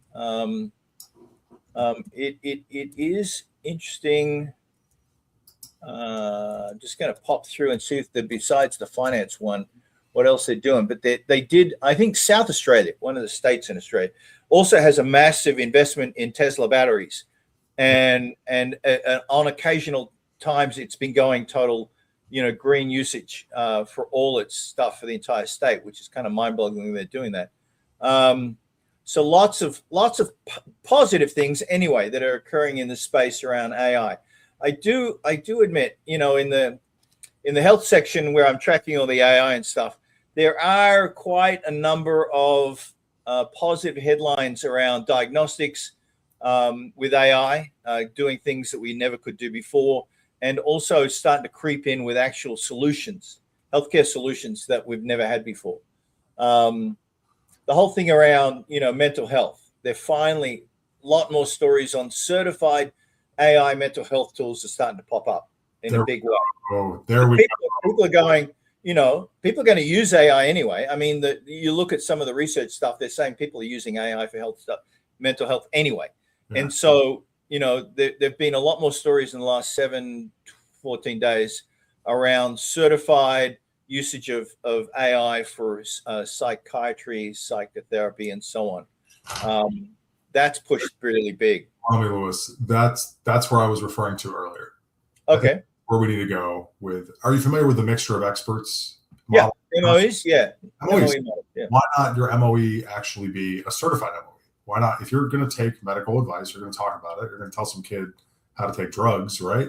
It is interesting. I'm just going to pop through and see if besides the finance one, what else they're doing. But they did, I think South Australia, one of the states in Australia, also has a massive investment in Tesla batteries. And on occasional times, it's been going total, green usage for all its stuff for the entire state, which is kind of mind-boggling they're doing that. So lots of positive things anyway that are occurring in the space around AI. I do admit, in the health section where I'm tracking all the AI and stuff, there are quite a number of positive headlines around diagnostics with AI, doing things that we never could do before, and also starting to creep in with actual solutions, healthcare solutions that we've never had before. The whole thing around, mental health, they're finally a lot more stories on certified AI mental health tools are starting to pop up in a big way.
Oh, there we go.
People are going, people are going to use AI anyway. I mean, you look at some of the research stuff, they're saying people are using AI for health stuff, mental health anyway. Yeah. And so, there've been a lot more stories in the last 14 days around certified usage of AI for psychiatry, psychotherapy, and so on. That's pushed really big.
Tommy Lewis, that's where I was referring to earlier.
Okay.
Where we need to go with. Are you familiar with the mixture of experts
model? Yeah, MOEs. Yeah.
MOEs. Yeah. Why not your MOE actually be a certified MOE? Why not? If you're going to take medical advice, you're going to talk about it. You're going to tell some kid how to take drugs, right?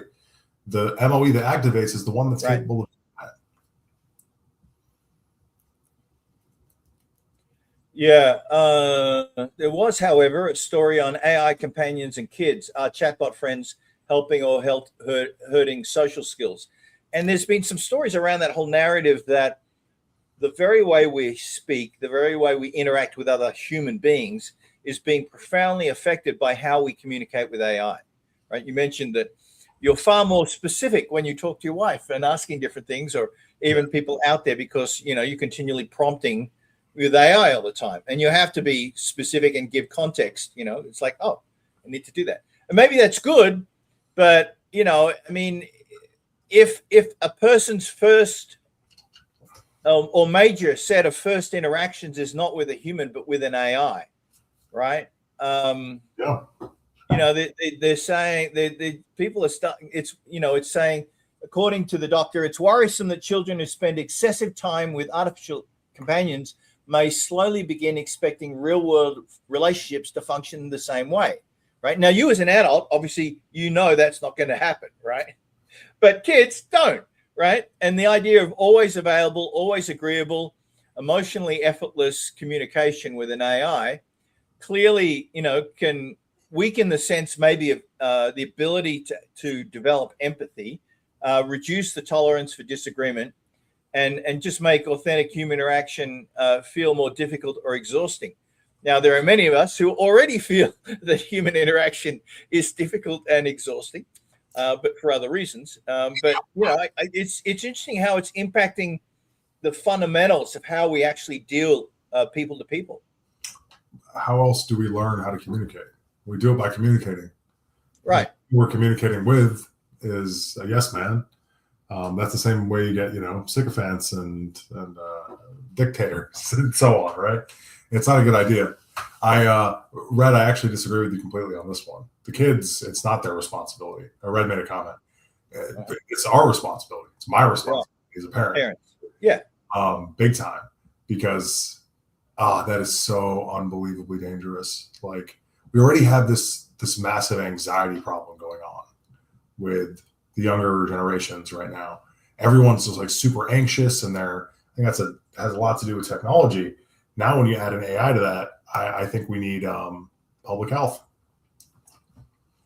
The MOE that activates is the one that's capable of that.
Yeah. There was, however, a story on AI companions and kids, our chatbot friends helping or hurting social skills. And there's been some stories around that whole narrative that the very way we speak, the very way we interact with other human beings is being profoundly affected by how we communicate with AI, right? You mentioned that you're far more specific when you talk to your wife and asking different things, or even people out there, because, you're continually prompting with AI all the time, and you have to be specific and give context. It's like, oh, I need to do that. And maybe that's good, but, I mean, if a person's first or major set of first interactions is not with a human, but with an AI, right?
Yeah.
They're saying people are starting. It's saying, according to the doctor, it's worrisome that children who spend excessive time with artificial companions may slowly begin expecting real-world relationships to function the same way, right? Now, you as an adult, obviously, that's not going to happen, right? But kids don't, right? And the idea of always available, always agreeable, emotionally effortless communication with an AI clearly, can weaken the sense maybe of the ability to develop empathy, reduce the tolerance for disagreement, and just make authentic human interaction feel more difficult or exhausting. Now, there are many of us who already feel that human interaction is difficult and exhausting, but for other reasons. But it's interesting how it's impacting the fundamentals of how we actually deal people to people.
How else do we learn how to communicate? We do it by communicating.
Right.
We're communicating with is a yes man. That's the same way you get, sycophants and dictators and so on, right? It's not a good idea. Red, I actually disagree with you completely on this one. The kids, it's not their responsibility. Red made a comment. It's our responsibility. It's my responsibility as a parent.
Yeah.
Big time, because that is so unbelievably dangerous. Like, we already have this massive anxiety problem going on with the younger generations right now. Everyone's just like super anxious, and I think has a lot to do with technology. Now, when you add an AI to that, I think we need public health.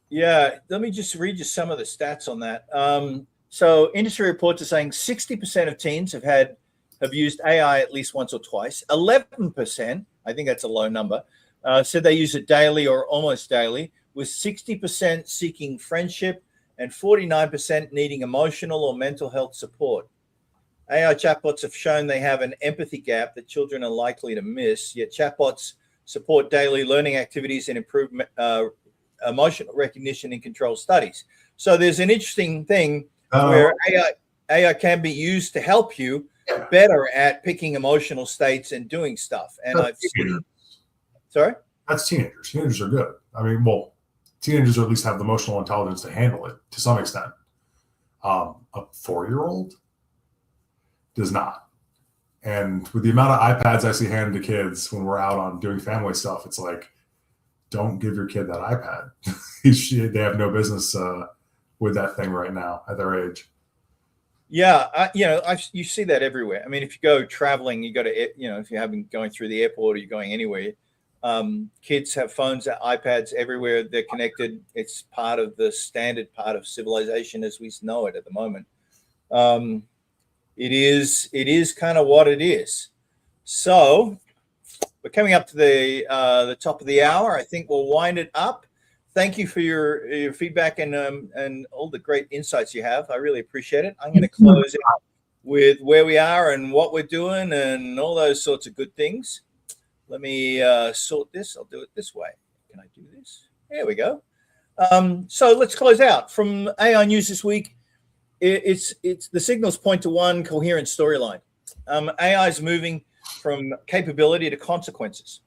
Yeah, let me just read you some of the stats on that. So industry reports are saying 60% of teens have used AI at least once or twice. 11%, I think that's a low number, said they use it daily or almost daily, with 60% seeking friendship and 49% needing emotional or mental health support. AI chatbots have shown they have an empathy gap that children are likely to miss, yet chatbots support daily learning activities and improve emotional recognition in control studies. So there's an interesting thing where AI can be used to help you better at picking emotional states and doing stuff. And I've seen, sorry?
That's teenagers. Teenagers are good. I mean, well, teenagers at least have the emotional intelligence to handle it to some extent. A 4-year-old does not. And with the amount of iPads I see handed to kids when we're out on doing family stuff, it's like, don't give your kid that iPad. They have no business with that thing right now at their age.
Yeah, you see that everywhere. I mean, if you go traveling, you go to, if you're going through the airport or you're going anywhere, kids have phones, iPads everywhere. They're connected. It's part of the standard part of civilization as we know it at the moment. It is kind of what it is. So we're coming up to the top of the hour. I think we'll wind it up. Thank you for your feedback and all the great insights you have. I really appreciate it. I'm going to close out with where we are and what we're doing and all those sorts of good things. Let me sort this. I'll do it this way. Can I do this? There we go. So let's close out. From AI News this week, it's the signals point to one coherent storyline. AI is moving from capability to consequences.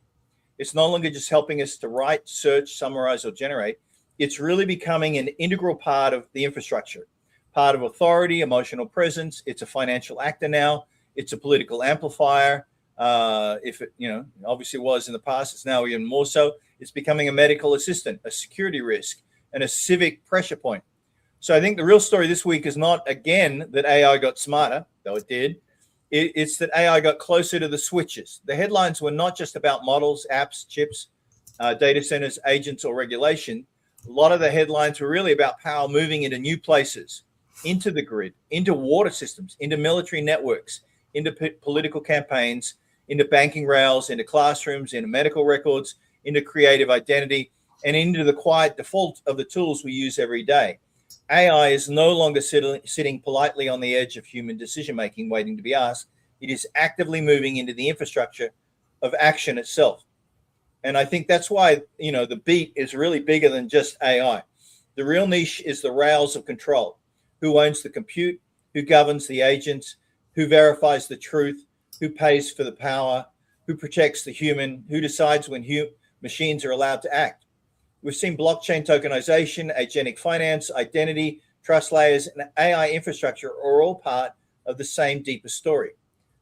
It's no longer just helping us to write, search, summarize, or generate. It's really becoming an integral part of the infrastructure, part of authority, emotional presence. It's a financial actor now. It's a political amplifier. If it, obviously was in the past, it's now even more so. It's becoming a medical assistant, a security risk, and a civic pressure point. So I think the real story this week is not, again, that AI got smarter, though it did. It's that AI got closer to the switches. The headlines were not just about models, apps, chips, data centers, agents, or regulation. A lot of the headlines were really about power moving into new places, into the grid, into water systems, into military networks, into political campaigns, into banking rails, into classrooms, into medical records, into creative identity, and into the quiet default of the tools we use every day. AI is no longer sitting politely on the edge of human decision-making, waiting to be asked. It is actively moving into the infrastructure of action itself. And I think that's why, the beat is really bigger than just AI. The real niche is the rails of control. Who owns the compute? Who governs the agents? Who verifies the truth? Who pays for the power? Who protects the human? Who decides when machines are allowed to act? We've seen blockchain tokenization, agentic finance, identity, trust layers, and AI infrastructure are all part of the same deeper story.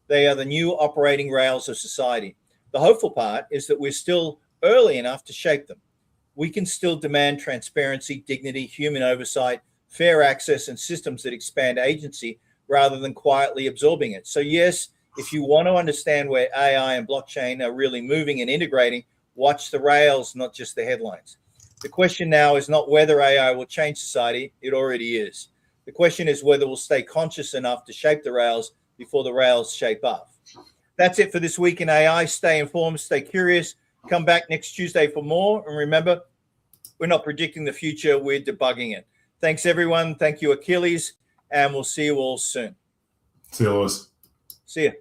They are the new operating rails of society. The hopeful part is that we're still early enough to shape them. We can still demand transparency, dignity, human oversight, fair access, and systems that expand agency rather than quietly absorbing it. So yes, if you want to understand where AI and blockchain are really moving and integrating, watch the rails, not just the headlines. The question now is not whether AI will change society. It already is. The question is whether we'll stay conscious enough to shape the rails before the rails shape up. That's it for this week in AI. Stay informed, stay curious. Come back next Tuesday for more. And remember, we're not predicting the future. We're debugging it. Thanks, everyone. Thank you, Achilles. And we'll see you all soon.
See you, Lewis.
See you.